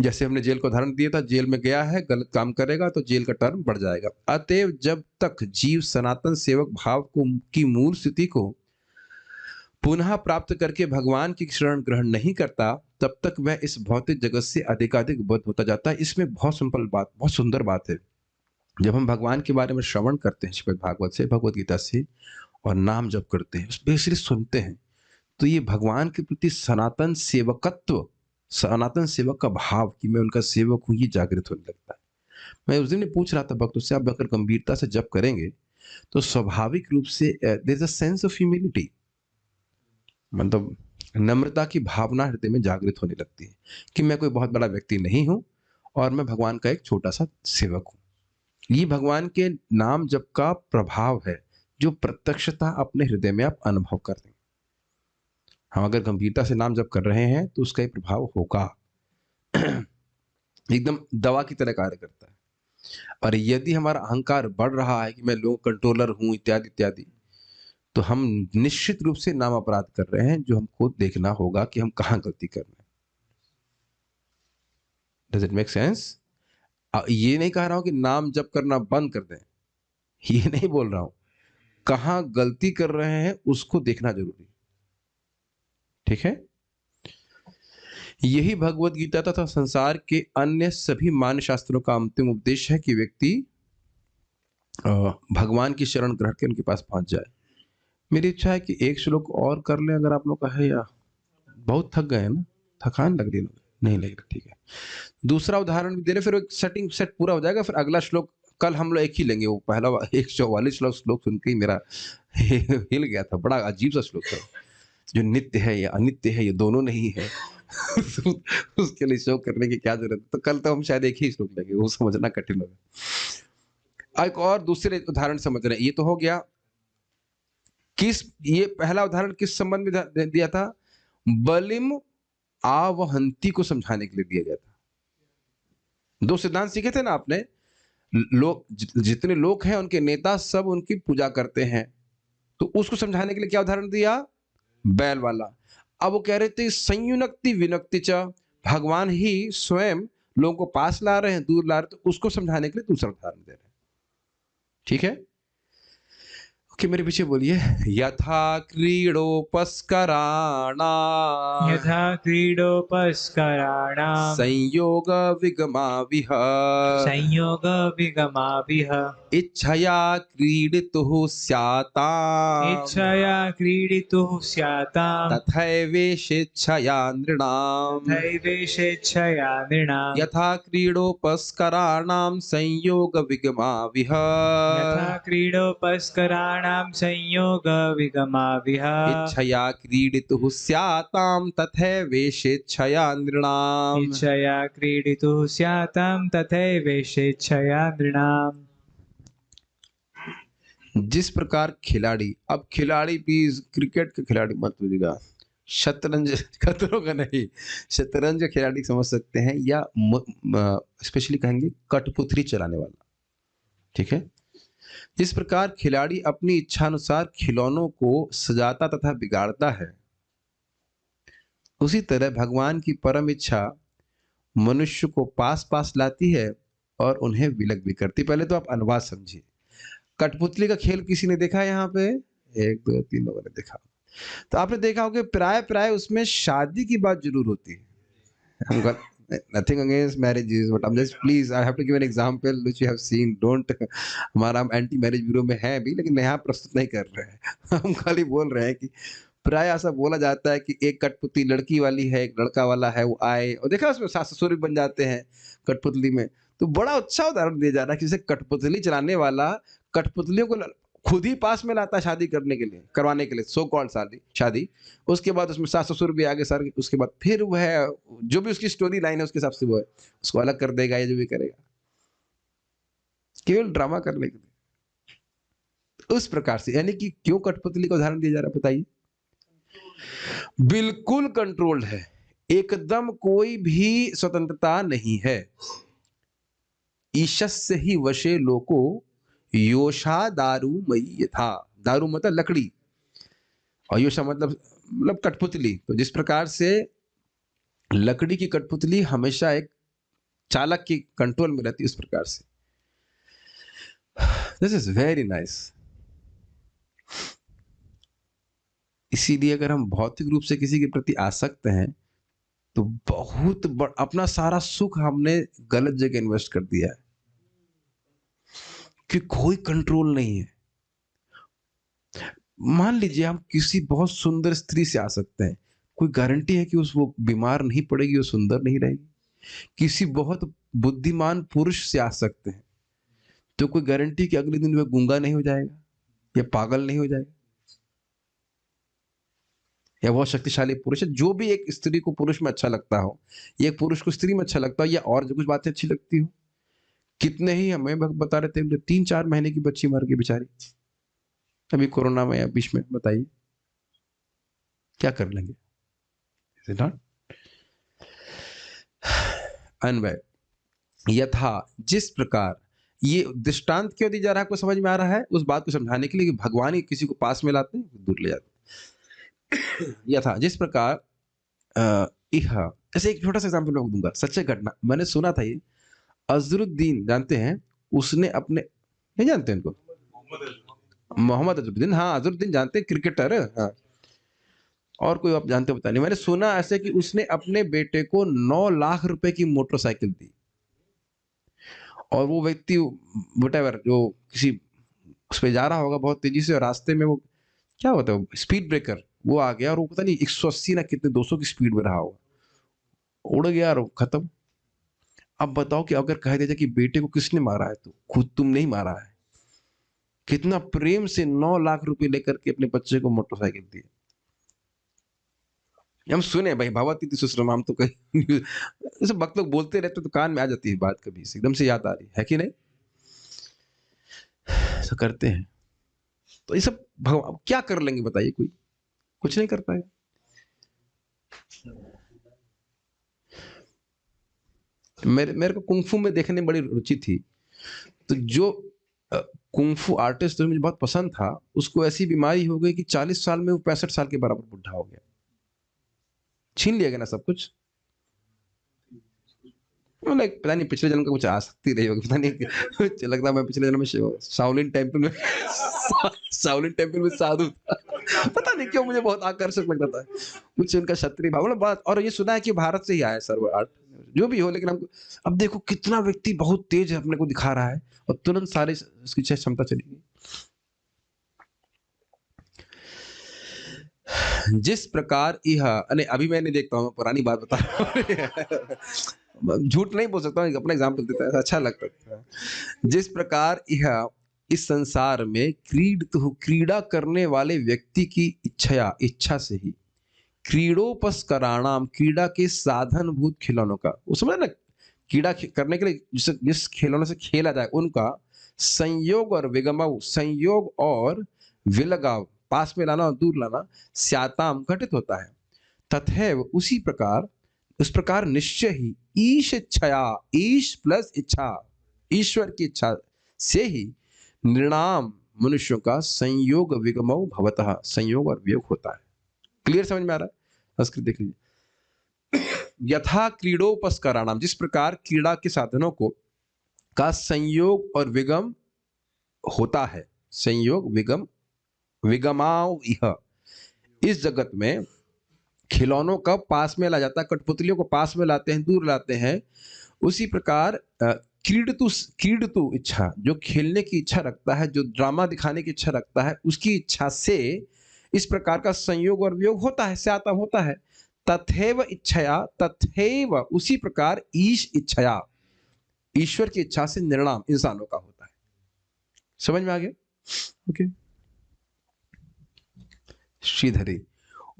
जैसे हमने जेल को उदाहरण दिया था, जेल में गया है, गलत काम करेगा तो जेल का टर्म बढ़ जाएगा। अतएव जब तक जीव सनातन सेवक भाव की मूल स्थिति को पुनः प्राप्त करके भगवान की शरण ग्रहण नहीं करता, तब तक वह इस भौतिक जगत से अधिकाधिक बद्ध होता जाता है। इसमें बहुत सिंपल बात, बहुत सुंदर बात है। जब हम भगवान के बारे में श्रवण करते हैं श्रीमद् भागवत से, भगवत गीता से, और नाम जप करते हैं, स्पेशली सुनते हैं, तो ये भगवान के प्रति सनातन सेवकत्व, सनातन सेवक का भाव कि मैं उनका सेवक हूँ, ये जागृत होने लगता है। मैं उस दिन ही पूछ रहा था भक्तों से, आप अगर गंभीरता से जप करेंगे तो स्वाभाविक रूप से there is a sense of humility, मतलब नम्रता की भावना हृदय में जागृत होने लगती है कि मैं कोई बहुत बड़ा व्यक्ति नहीं हूं और मैं भगवान का एक छोटा सा सेवक हूं। ये भगवान के नाम जप का प्रभाव है जो प्रत्यक्षता अपने हृदय में आप अनुभव कर रहे हैं। हम अगर गंभीरता से नाम जप कर रहे हैं तो उसका एक प्रभाव होगा, एकदम दवा की तरह कार्य करता है। और यदि हमारा अहंकार बढ़ रहा है कि मैं लोग कंट्रोलर हूं इत्यादि इत्यादि, तो हम निश्चित रूप से नाम अपराध कर रहे हैं, जो हमको देखना होगा कि हम कहाँ गलती कर रहे हैं। Does it make sense? ये नहीं कह रहा हूं कि नाम जप करना बंद कर दें, ये नहीं बोल रहा हूं, कहाँ गलती कर रहे हैं उसको देखना जरूरी, ठीक है। यही भगवत गीता तथा संसार के अन्य सभी मान्य शास्त्रों का अंतिम उपदेश है कि व्यक्ति भगवान की शरण ग्रहण के उनके पास पहुंच जाए। मेरी इच्छा है कि एक श्लोक और कर लें, अगर आप लोग का है, या बहुत थक गए हैं ना, थकान लग रही है? नहीं लग रही, ठीक है। दूसरा उदाहरण भी दे रहे, फिर एक सेट पूरा हो जाएगा, फिर अगला श्लोक कल हम लोग एक ही लेंगे। वो पहला 144 श्लोक सुन के ही मेरा हिल गया था, बड़ा अजीब सा श्लोक था, जो नित्य है या अनित्य है ये दोनों नहीं है। उसके लिए शोक करने की क्या जरूरत है? तो कल तो हम शायद एक ही श्लोक लेंगे, वो समझना कठिन होगा। एक और दूसरे उदाहरण समझ रहे हैं, ये तो हो गया ये पहला उदाहरण किस संबंध में दिया था? बलिम आवहंती को समझाने के लिए दिया गया था। दो सिद्धांत सीखे थे ना आपने, लोग जितने लोग हैं उनके नेता सब उनकी पूजा करते हैं, तो उसको समझाने के लिए क्या उदाहरण दिया? बैल वाला। अब वो कह रहे थे संयुनक्ति विनक्ति च, भगवान ही स्वयं लोगों को पास ला रहे हैं, दूर ला रहे हैं, तो उसको समझाने के लिए दूसरा उदाहरण दे रहे हैं, ठीक है। ओके, मेरे पीछे बोलिए। यथा क्रीडोपस्कराणाम् यथा क्रीडोपस्कराणाम् संयोग विगमाविह संयोग विगमाविह इच्छया क्रीडितुः स्याताम् इच्छया क्रीडितुः स्याताम् तथैवेषेच्छया नृणाम् तथैवेषेच्छया नृणाम् यथा क्रीडोपस्कराणाम् संयोग विगमाविह यथा क्रीडोपस्कराणाम् संयोग विगमाविह इच्छया क्रीडितुः स्याताम् तथैवेषेच्छया नृणाम् इच्छया क्रीडितुः स्याताम् तथैवेषेच्छया नृणाम्। जिस प्रकार खिलाड़ी, अब खिलाड़ी प्लीज क्रिकेट के खिलाड़ी मत बोलिएगा, शतरंज खतरों का नहीं, शतरंज का खिलाड़ी समझ सकते हैं, या स्पेशली कहेंगे कठपुतली चलाने वाला, ठीक है। जिस प्रकार खिलाड़ी अपनी इच्छानुसार खिलौनों को सजाता तथा बिगाड़ता है, उसी तरह भगवान की परम इच्छा मनुष्य को पास पास लाती है और उन्हें विलग भी करती। पहले तो आप अनुवाद समझिए। कठपुतली का खेल किसी ने देखा है यहाँ पे? 1 2 3 लोगों ने देखा। तो आपने देखा होगा प्राय प्राय उसमें शादी की बात जरूर होती है। Nothing against marriages, but I just please I have to give an example which you have seen. Don't, हमारा हम एंटी मैरिज ब्यूरो में है भी, लेकिन यहाँ प्रस्तुत नहीं कर रहे हैं। हम खाली बोल रहे हैं कि प्राय ऐसा बोला जाता है कि एक कठपुतली लड़की वाली है, एक लड़का वाला है, वो आए और देखा उसमें सास ससुर भी बन जाते हैं कठपुतली में। तो बड़ा अच्छा उदाहरण दिया जा रहा है कि जैसे कठपुतली चलाने वाला कठपुतलियों को खुद ही पास में लाता है शादी करने के लिए, करवाने के लिए, सो कॉल्ड शादी। उसके बाद उसमें सास ससुर भी आगे सर, उसके बाद फिर वह जो भी उसकी स्टोरी लाइन है उसके हिसाब से वो है, उसको अलग कर देगा या जो भी करेगा, केवल ड्रामा करने के लिए। उस प्रकार से, यानी कि क्यों कठपुतली का उदाहरण दिया जा रहा है बताइए? बिल्कुल कंट्रोल्ड है, एकदम कोई भी स्वतंत्रता नहीं है। ईशस्य ही वशे लोको योषा दारू मई यथा, दारू मतलब लकड़ी और योषा मतलब कठपुतली। तो जिस प्रकार से लकड़ी की कठपुतली हमेशा एक चालक की कंट्रोल में रहती है, उस प्रकार से। This is very nice. इसीलिए अगर हम भौतिक रूप से किसी के प्रति आसक्त हैं तो बहुत अपना सारा सुख हमने गलत जगह इन्वेस्ट कर दिया है। कि कोई कंट्रोल नहीं है। मान लीजिए हम किसी बहुत सुंदर स्त्री से आ सकते हैं, कोई गारंटी है कि उस वो बीमार नहीं पड़ेगी, वो सुंदर नहीं रहेगी? किसी बहुत बुद्धिमान पुरुष से आ सकते हैं, तो कोई गारंटी कि अगले दिन वह गूंगा नहीं हो जाएगा या पागल नहीं हो जाएगा, या बहुत शक्तिशाली पुरुष है। जो भी एक स्त्री को पुरुष में अच्छा लगता हो, या एक पुरुष को स्त्री में अच्छा लगता हो, या और जो कुछ बातें अच्छी लगती हो, कितने ही हमें बता रहे थे 3-4 महीने की बच्ची मर गई बेचारी अभी कोरोना में या बीच में। बताइए क्या कर लेंगे? Is it not? अन्वय यथा, जिस प्रकार, ये दृष्टांत क्यों दी जा रहा है, आपको समझ में आ रहा है? उस बात को समझाने के लिए कि भगवान ही किसी को पास में लाते हैं, दूर ले जाते हैं। यथा, जिस प्रकार इह, ऐसे एक छोटा सा एग्जाम्पल मैं दूंगा, सच्चे घटना मैंने सुना था। ये अजरुद्दीन जानते हैं? उसने अपने, नहीं जानते इनको? मोहम्मद अजरुद्दीन, हाँ अजरुद्दीन जानते हैं, क्रिकेटर। हाँ, और कोई आप जानते हो पता नहीं। मैंने सुना ऐसे कि उसने अपने बेटे को 9 लाख रुपए की मोटरसाइकिल दी, और वो व्यक्ति वटेवर जो किसी उस पे जा रहा होगा बहुत तेजी से, और रास्ते में वो क्या होता है स्पीड ब्रेकर, वो आ गया, और वो पता नहीं 180 ना कितने 200 की स्पीड में रहा होगा, उड़ गया और खत्म। अब बताओ कि अगर कह दिया जाए कि बेटे को किसने मारा है, तो खुद तुम नहीं मारा है। कितना प्रेम से 9 लाख रुपए लेकर के अपने बच्चे को मोटरसाइकिल दी। हम सुने भाई, भगवती सुश्रम, हम तो कहीं जैसे भक्त लोग बोलते रहते तो कान में आ जाती है बात, कभी से एकदम से याद आ रही है कि नहीं? ऐसा करते हैं। तो ये सब भगवान क्या कर लेंगे बताइए? कोई कुछ नहीं कर पाएगा। मेरे को कुंफू में देखने में बड़ी रुचि थी, तो जो कुंफू आर्टिस्ट जो मुझे बहुत पसंद था, उसको ऐसी बीमारी हो गई कि 40 साल में वो 65 साल के बराबर बुढ़ा हो गया। छीन लिया गया ना सब कुछ। लाइक पता नहीं पिछले जन्म का कुछ आसक्ति रही होगी, पता नहीं लगता मैं पिछले जन्म में शाओलिन टेम्पल में शाओलिन टेम्पल में साधु था। पता नहीं क्यों मुझे बहुत आकर्षक लगता था मुझसे उनका क्षत्रिय भाव, मतलब बात। और ये सुना है कि भारत से ही आया सर वो आर्ट, जो भी हो, लेकिन हमको अब देखो कितना व्यक्ति बहुत तेज है अपने को दिखा रहा है, और तुरंत सारी उसकी क्षमता चली गई। जिस प्रकार यह, अभी मैं नहीं देखता हूँ, पुरानी बात बता रहा हूँ। झूठ नहीं बोल सकता हूँ, अपना एग्जाम्पल देता है, अच्छा लगता था। जिस प्रकार यह इस संसार में क्रीड़ा करने वाले व्यक्ति की इच्छा से ही क्रीडोपस्कराणाम, क्रीड़ा के साधनभूत खिलौनों का, वो समझ ना, क्रीड़ा करने के लिए जिस खिलौने से खेला जाए उनका संयोग और विगमव, संयोग और विलगाव, पास में लाना और दूर लाना, स्याताम घटित होता है। तथैव उसी प्रकार, उस प्रकार निश्चय ही ईश इच्छया, ईश प्लस इच्छा, ईश्वर की इच्छा से ही निर्णाम, मनुष्यों का संयोग विगमौ भवतः, संयोग और वियोग होता है। क्लियर समझ में आ रहा है? संस्कृत देख लीजिए। यथा क्रीडोपस्कराणाम, जिस प्रकार क्रीड़ा के साधनों को का संयोग और विगम होता है, संयोग विगम, विगमाओ यह, इस जगत में खिलौनों का पास में ला जाता है, कठपुतलियों को पास में लाते हैं, दूर लाते हैं। उसी प्रकार क्रीडतु इच्छा, जो खेलने की इच्छा रखता है, जो ड्रामा दिखाने की इच्छा रखता है, उसकी इच्छा से इस प्रकार का संयोग और वियोग होता है, स्यातम होता है। तथैव इच्छया, तथैव उसी प्रकार ईश इच्छया, ईश्वर की इच्छा से निर्णाम इंसानों का होता है। समझ में आ गया? ओके। श्रीधरी,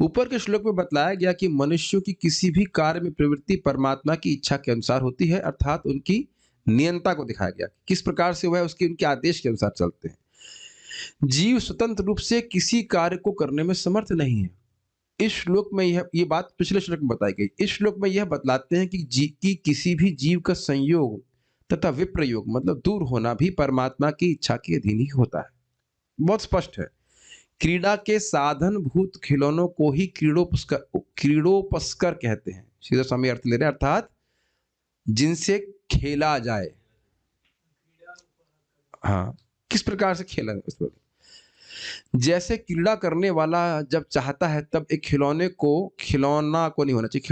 ऊपर के श्लोक में बतलाया गया कि मनुष्यों की किसी भी कार्य में प्रवृत्ति परमात्मा की इच्छा के अनुसार होती है, अर्थात उनकी नियंता को दिखाया गया, किस प्रकार से वह उसके उनके आदेश के अनुसार चलते हैं। जीव स्वतंत्र रूप से किसी कार्य को करने में समर्थ नहीं है। इस श्लोक में ये बात पिछले श्लोक में बताई गई। इस श्लोक में यह बतलाते हैं कि किसी भी जीव का संयोग तथा विप्रयोग, मतलब दूर होना, भी परमात्मा की इच्छा के अधीन ही होता है। बहुत स्पष्ट है। क्रीड़ा के साधन भूत खिलौनों को ही क्रीडोपस्कर कहते हैं। सीधा स्वामी अर्थ ले रहे हैं, अर्थात जिनसे खेला जाए। हाँ, किस प्रकार से खेला जाए? जैसे क्रीड़ा करने वाला जब चाहता है तब एक खिलौने को नहीं होना चाहिए,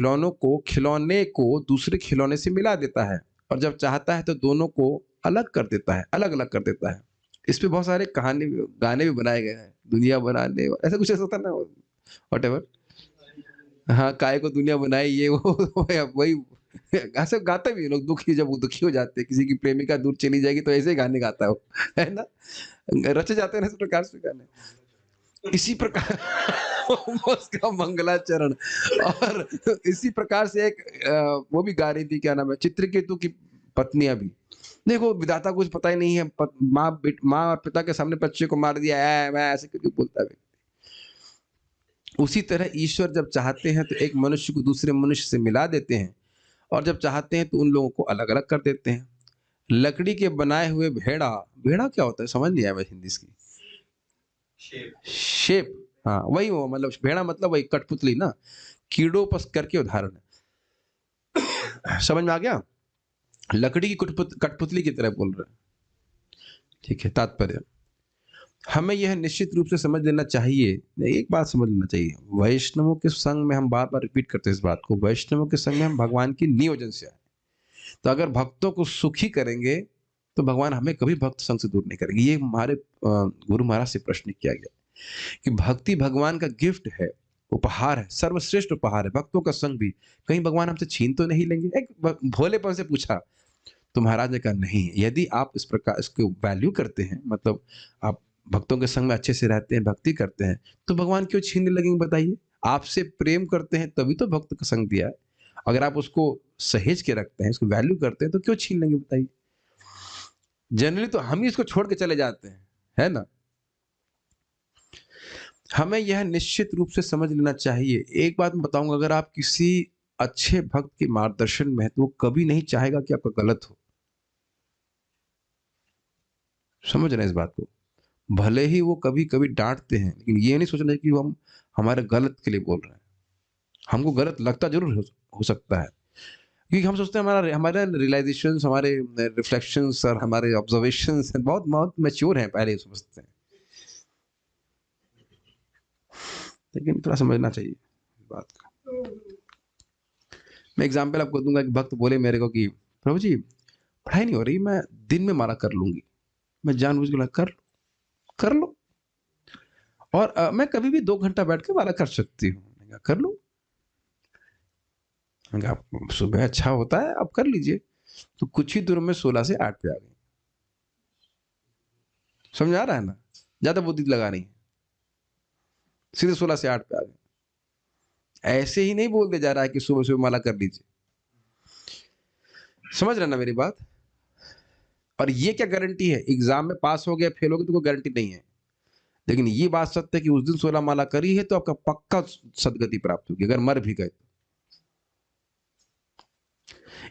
खिलौने को दूसरे खिलौने से मिला देता है, और जब चाहता है तो दोनों को अलग कर देता है, अलग अलग कर देता है। इस पे बहुत सारे गाने भी बनाए गए हैं, दुनिया बनाने ऐसा कुछ ऐसा था ना, वट एवर। हाँ, काय को दुनिया बनाई, ये वो वही ऐसे गाते भी हैं लोग, दुखी जब वो दुखी हो जाते हैं, किसी की प्रेमिका दूर चली जाएगी तो ऐसे ही गाने गाता है वो, है ना? रचे जाते हैं ना इस प्रकार से गाने। इसी प्रकार उसका मंगलाचरण। और इसी प्रकार से एक वो भी गा रही थी, क्या नाम है, चित्रकेतु की पत्नियां भी। देखो विधाता को कुछ पता ही नहीं है, माँ और पिता के सामने बच्चे को मार दिया है, मैं ऐसे करके बोलता है। उसी तरह ईश्वर जब चाहते हैं तो एक मनुष्य को दूसरे मनुष्य से मिला देते हैं, और जब चाहते हैं तो उन लोगों को अलग अलग कर देते हैं। लकड़ी के बनाए हुए भेड़ा, भेड़ा क्या होता है समझ नहीं आया हिंदी इसकी। शेप, हाँ वही वो, मतलब भेड़ा मतलब वही कठपुतली ना, कीड़ों पर करके उदाहरण है। समझ में आ गया? लकड़ी की कठपुतली की तरह बोल रहे हैं। ठीक है, तात्पर्य हमें यह निश्चित रूप से समझ लेना चाहिए, एक बात समझ लेना चाहिए, वैष्णवों के संग में, हम बार बार रिपीट करते हैं इस बात को, वैष्णवों के संग में हम भगवान की नियोजन से आए। तो अगर भक्तों को सुखी करेंगे तो भगवान हमें कभी भक्त संग से दूर नहीं करेंगे। ये हमारे गुरु महाराज से प्रश्न किया गया कि भक्ति भगवान का गिफ्ट है, उपहार है, सर्वश्रेष्ठ उपहार है, भक्तों का संग भी कहीं भगवान हमसे छीन तो नहीं लेंगे? एक भोलेपन से पूछा, तो महाराज ने कहा नहीं, यदि आप इस प्रकार इसको वैल्यू करते हैं, मतलब आप भक्तों के संग में अच्छे से रहते हैं, भक्ति करते हैं, तो भगवान क्यों छीनने लगेंगे बताइए? आपसे प्रेम करते हैं तभी तो भक्त का संग दिया है। अगर आप उसको सहेज के रखते हैं, इसको वैल्यू करते हैं, तो क्यों छीन लेंगे बताइए? जनरली तो हम ही इसको छोड़ के चले जाते हैं, है ना? हमें यह निश्चित रूप से समझ लेना चाहिए। एक बात मैं बताऊंगा, अगर आप किसी अच्छे भक्त के मार्गदर्शन में है तो वो कभी नहीं चाहेगा कि आपका गलत हो। समझ रहे हैं इस बात को? भले ही वो कभी कभी डांटते हैं, लेकिन ये नहीं सोचना कि हम हमारे गलत के लिए बोल रहे हैं। हमको गलत लगता जरूर हो सकता है, क्योंकि हम सोचते हैं हमारा हमारे रियलाइजेशन, हमारे रिफ्लेक्शंस और हमारे ऑब्जर्वेशंस बहुत बहुत मैच्योर हैं, पहले ही समझते हैं। लेकिन थोड़ा समझना चाहिए इस बात को। मैं एग्जाम्पल आपको दूंगा, एक भक्त बोले मेरे को कि प्रभु जी पढ़ाई नहीं हो रही, मैं दिन में माला कर लूंगी। मैं जानबूझ के बोला, कर लो, और मैं कभी भी 2 घंटा बैठ के माला कर सकती हूँ। मैंने कहा, कर लो। मैंने कहा, सुबह अच्छा होता है, आप कर लीजिए। तो कुछ ही दूर में 16 से 8 पे आ गई। समझ आ रहा है ना? ज्यादा बुद्धि लगा नहीं, सीधे 16 से 8 पे आ गए। ऐसे ही नहीं बोल दे जा रहा है कि सुबह सुबह माला कर लीजिए। समझ रहे ना मेरी बात? और ये क्या गारंटी है? एग्जाम में पास हो गया, फेल हो गया तो कोई गारंटी नहीं है। लेकिन ये बात सत्य है कि उस दिन 16 माला करी है तो आपका पक्का सदगति प्राप्त होगी, अगर मर भी गए।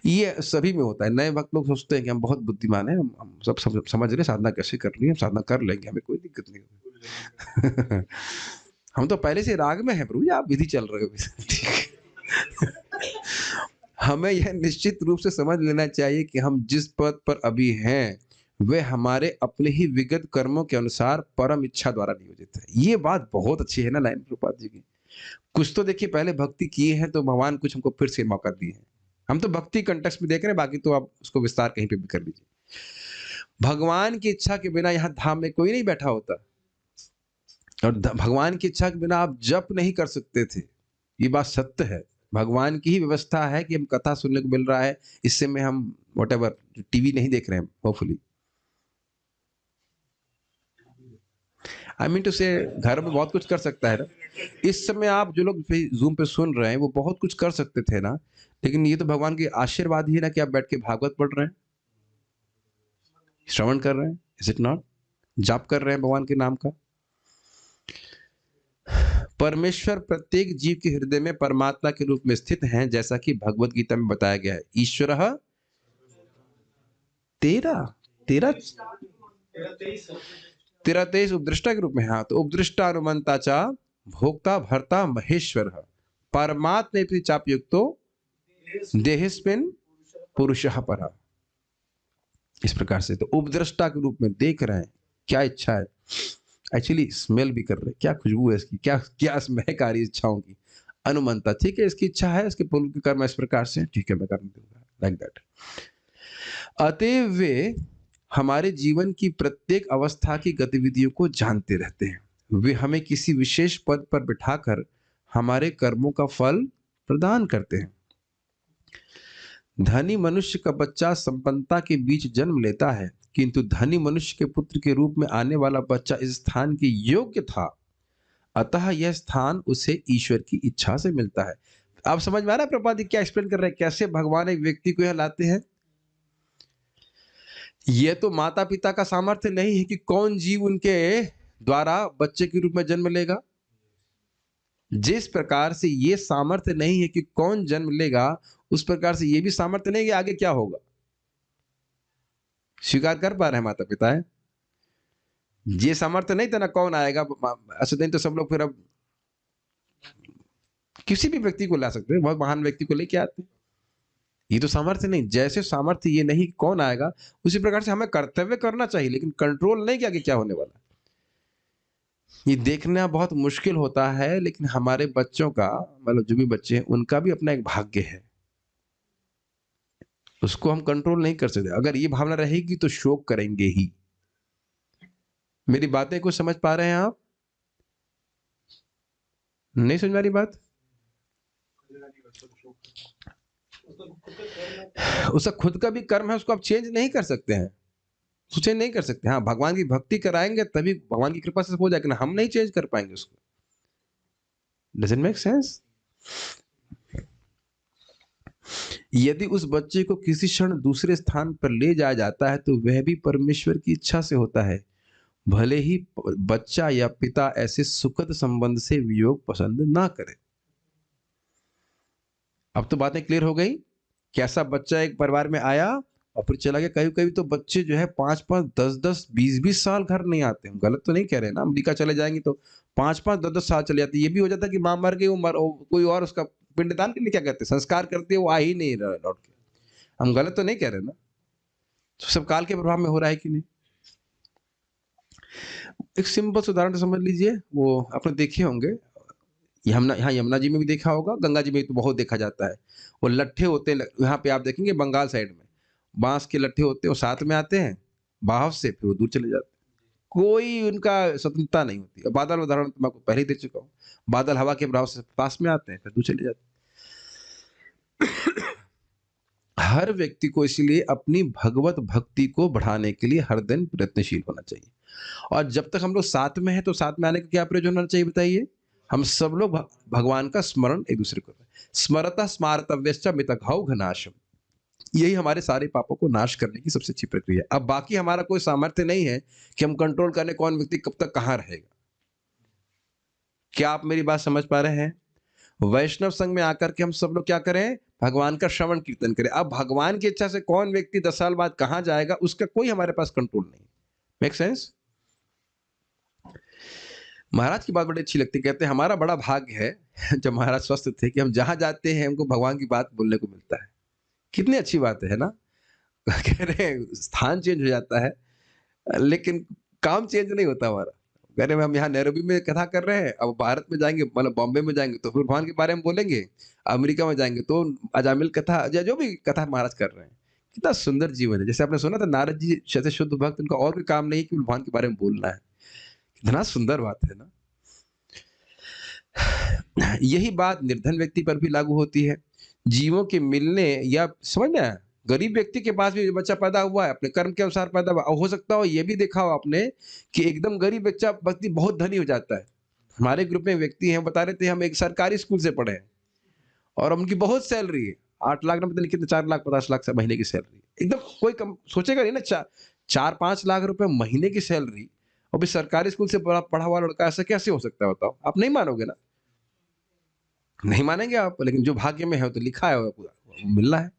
ये सभी में होता है। नए भक्त लोग सोचते हैं कि हम बहुत बुद्धिमान हैं, हम सब समझ रहे साधना कैसे करनी है, हम साधना कर लेंगे, हमें कोई दिक्कत नहीं होगी। हम तो पहले से राग में है प्रभु जी, आप विधि चल रहे हो। ठीक। हमें यह निश्चित रूप से समझ लेना चाहिए कि हम जिस पद पर अभी हैं वे हमारे अपने ही विगत कर्मों के अनुसार परम इच्छा द्वारा नियोजित है। ये बात बहुत अच्छी है ना लाइन प्रभुपाद जी की। कुछ तो देखिए पहले भक्ति किए हैं तो भगवान कुछ हमको फिर से मौका दिए हैं। हम तो भक्ति कंटेक्स्ट में देख रहे हैं, बाकी तो आप उसको विस्तार कहीं पे भी कर लीजिए। भगवान की इच्छा के बिना यहाँ धाम में कोई नहीं बैठा होता, और भगवान की इच्छा के बिना आप जप नहीं कर सकते थे। ये बात सत्य है। भगवान की ही व्यवस्था है कि हम कथा सुनने को मिल रहा है, इससे में हम व्हाटएवर टीवी नहीं देख रहे हैं, होपफुली। आई मीन टू से घर में बहुत कुछ कर सकता है ना। इस समय आप जो लोग जूम पे सुन रहे हैं वो बहुत कुछ कर सकते थे ना, लेकिन ये तो भगवान के आशीर्वाद ही है ना कि आप बैठ के भागवत पढ़ रहे हैं, श्रवण कर रहे हैं, इज इट नॉट? जाप कर रहे हैं भगवान के नाम का। परमेश्वर प्रत्येक जीव के हृदय में परमात्मा के रूप में स्थित हैं, जैसा कि भगवत गीता में बताया गया है। ईश्वर तेरा तेरा 23 उपदृष्टा के रूप में। हाँ, तो उपदृष्टा अनुमंता चा भोक्ता भर्ता महेश्वर परमात्मा चापयुक्तो देहिस्मिन् पुरुषः परः। इस प्रकार से तो उपदृष्टा के रूप में देख रहे हैं क्या इच्छा है, एक्चुअली स्मेल भी कर रहे हैं, क्या खुशबू है इसकी, क्या क्या महक आ रही है इच्छाओं की। अनुमंता, ठीक है, इसकी इच्छा है, इसके पूर्व कर्म इस प्रकार से, ठीक है मैं करने दूंगा, लाइक दैट। अतएव वे हमारे जीवन की प्रत्येक अवस्था की गतिविधियों को जानते रहते हैं। वे हमें किसी विशेष पद पर बिठाकर हमारे कर्मों का फल प्रदान करते हैं। धनी मनुष्य का बच्चा संपन्नता के बीच जन्म लेता है, किंतु धनी मनुष्य के पुत्र के रूप में आने वाला बच्चा इस स्थान के योग्य था, अतः यह स्थान उसे ईश्वर की इच्छा से मिलता है। आप समझ में आ रहा है प्रभुपाद जी क्या एक्सप्लेन कर रहे हैं, कैसे भगवान एक व्यक्ति को यह लाते हैं। यह तो माता पिता का सामर्थ्य नहीं है कि कौन जीव उनके द्वारा बच्चे के रूप में जन्म लेगा। जिस प्रकार से ये सामर्थ्य नहीं है कि कौन जन्म लेगा, उस प्रकार से ये भी सामर्थ्य नहीं कि आगे क्या होगा। स्वीकार कर पा रहे हैं माता पिता है, ये सामर्थ्य नहीं था ना कौन आएगा। ऐसे नहीं तो सब लोग फिर अब किसी भी व्यक्ति को ला सकते हैं, बहुत महान व्यक्ति को लेके आते हैं। ये तो सामर्थ्य नहीं, जैसे सामर्थ्य ये नहीं कि कौन आएगा, उसी प्रकार से हमें कर्तव्य करना चाहिए, लेकिन कंट्रोल नहीं कि आगे क्या होने वाला। ये देखना बहुत मुश्किल होता है, लेकिन हमारे बच्चों का, मतलब जो भी बच्चे हैं, उनका भी अपना एक भाग्य है, उसको हम कंट्रोल नहीं कर सकते। अगर ये भावना रहेगी तो शोक करेंगे ही। मेरी बातें को समझ पा रहे हैं आप? नहीं समझ रही बात? उसका खुद का भी कर्म है, उसको आप चेंज नहीं कर सकते हैं, उसको चेंज नहीं कर सकते। हाँ, भगवान की भक्ति कराएंगे तभी भगवान की कृपा से हो जाएगा ना, हम नहीं चेंज कर पाएंगे उसको। Doesn't make sense? यदि उस बच्चे को किसी क्षण दूसरे स्थान पर ले जाया जाता है तो वह भी परमेश्वर की इच्छा से होता है, भले ही बच्चा या पिता ऐसे सुखद संबंध से वियोग पसंद ना करे। अब तो बातें क्लियर हो गई। कैसा बच्चा एक परिवार में आया और फिर चला गया। कभी कभी तो बच्चे जो है 5-5, 10-10, 20-20 साल घर नहीं आते। हम गलत तो नहीं कह रहे ना, अमेरिका चले जाएंगे तो 5-5, 10-10 साल चले जाते। ये भी हो जाता है कि माँ मर गई, कोई और उसका पिंडदान के लिए क्या कहते हैं, संस्कार करते हैं, वो आ ही नहीं लौट के। हम गलत तो नहीं कह रहे ना, तो सब काल के प्रभाव में हो रहा है कि नहीं। एक सिंपल उदाहरण समझ लीजिए, वो आपने देखे होंगे, यमुना जी में भी देखा होगा, गंगा जी में तो बहुत देखा जाता है। वो लट्ठे होते हैं, यहाँ पे आप देखेंगे बंगाल साइड में बांस के लट्ठे होते हैं, वो साथ में आते हैं बहाव से, फिर वो दूर चले जाते हैं। कोई उनका स्वतंत्रता नहीं होती। बादल उदाहरण तो मैं आपको पहले ही दे चुका हूँ, बादल हवा के प्रभाव से पास में आते हैं, फिर दूर चले जाते हैं। हर व्यक्ति को इसलिए अपनी भगवत भक्ति को बढ़ाने के लिए हर दिन प्रयत्नशील होना चाहिए। और जब तक हम लोग साथ में हैं तो साथ में आने का क्या प्रयोजन होना चाहिए बताइए। हम सब लोग भगवान का स्मरण एक दूसरे को, स्मरता स्मारतव्यश्च मितघौ घनाशम, यही हमारे सारे पापों को नाश करने की सबसे अच्छी प्रक्रिया है। अब बाकी हमारा कोई सामर्थ्य नहीं है कि हम कंट्रोल करें कौन व्यक्ति कब तक कहां रहेगा। क्या आप मेरी बात समझ पा रहे हैं? वैष्णव संघ में आकर के हम सब लोग क्या करें, भगवान का श्रवण कीर्तन करें। अब भगवान की इच्छा से कौन व्यक्ति 10 साल बाद कहां जाएगा, उसका कोई हमारे पास कंट्रोल नहीं। Make sense? महाराज की बात बड़ी अच्छी लगती, कहते हैं हमारा बड़ा भाग्य है जब महाराज स्वस्थ थे कि हम जहां जाते हैं हमको भगवान की बात बोलने को मिलता है। कितनी अच्छी बात है ना। कह रहे हैं स्थान चेंज हो जाता है लेकिन काम चेंज नहीं होता हमारा। कह रहे हैं हम यहाँ नैरोबी में कथा कर रहे हैं, अब भारत में जाएंगे, मतलब बॉम्बे में जाएंगे तो फिर भगवान के बारे में बोलेंगे, अमेरिका में जाएंगे तो अजामिल कथा या जो भी कथा महाराज कर रहे हैं। कितना सुंदर जीवन है। जैसे आपने सुना था नारद जी जैसे शुद्ध भक्त, उनका और कोई काम नहीं कि भगवान के बारे में बोलना है। कितना सुंदर बात है ना। यही बात निर्धन व्यक्ति पर भी लागू होती है। जीवों के मिलने या समझ में आया, गरीब व्यक्ति के पास भी बच्चा पैदा हुआ है, अपने कर्म के अनुसार पैदा हुआ। हो सकता हो ये भी देखा हो आपने कि एकदम गरीब बच्चा व्यक्ति बहुत धनी हो जाता है। हमारे ग्रुप में व्यक्ति हैं, बता रहे थे हम एक सरकारी स्कूल से पढ़े हैं और उनकी बहुत सैलरी है, 8 लाख ना पता नहीं कितने, 4 लाख 50 लाख से महीने की सैलरी। एकदम कोई कम सोचेगा नहीं ना, 4-5 लाख रुपए महीने की सैलरी और भी सरकारी स्कूल से पढ़ा हुआ लड़का, ऐसा कैसे हो सकता है बताओ। आप नहीं मानोगे ना, नहीं मानेंगे आप, लेकिन जो भाग्य में है तो लिखा है पूरा मिलना है।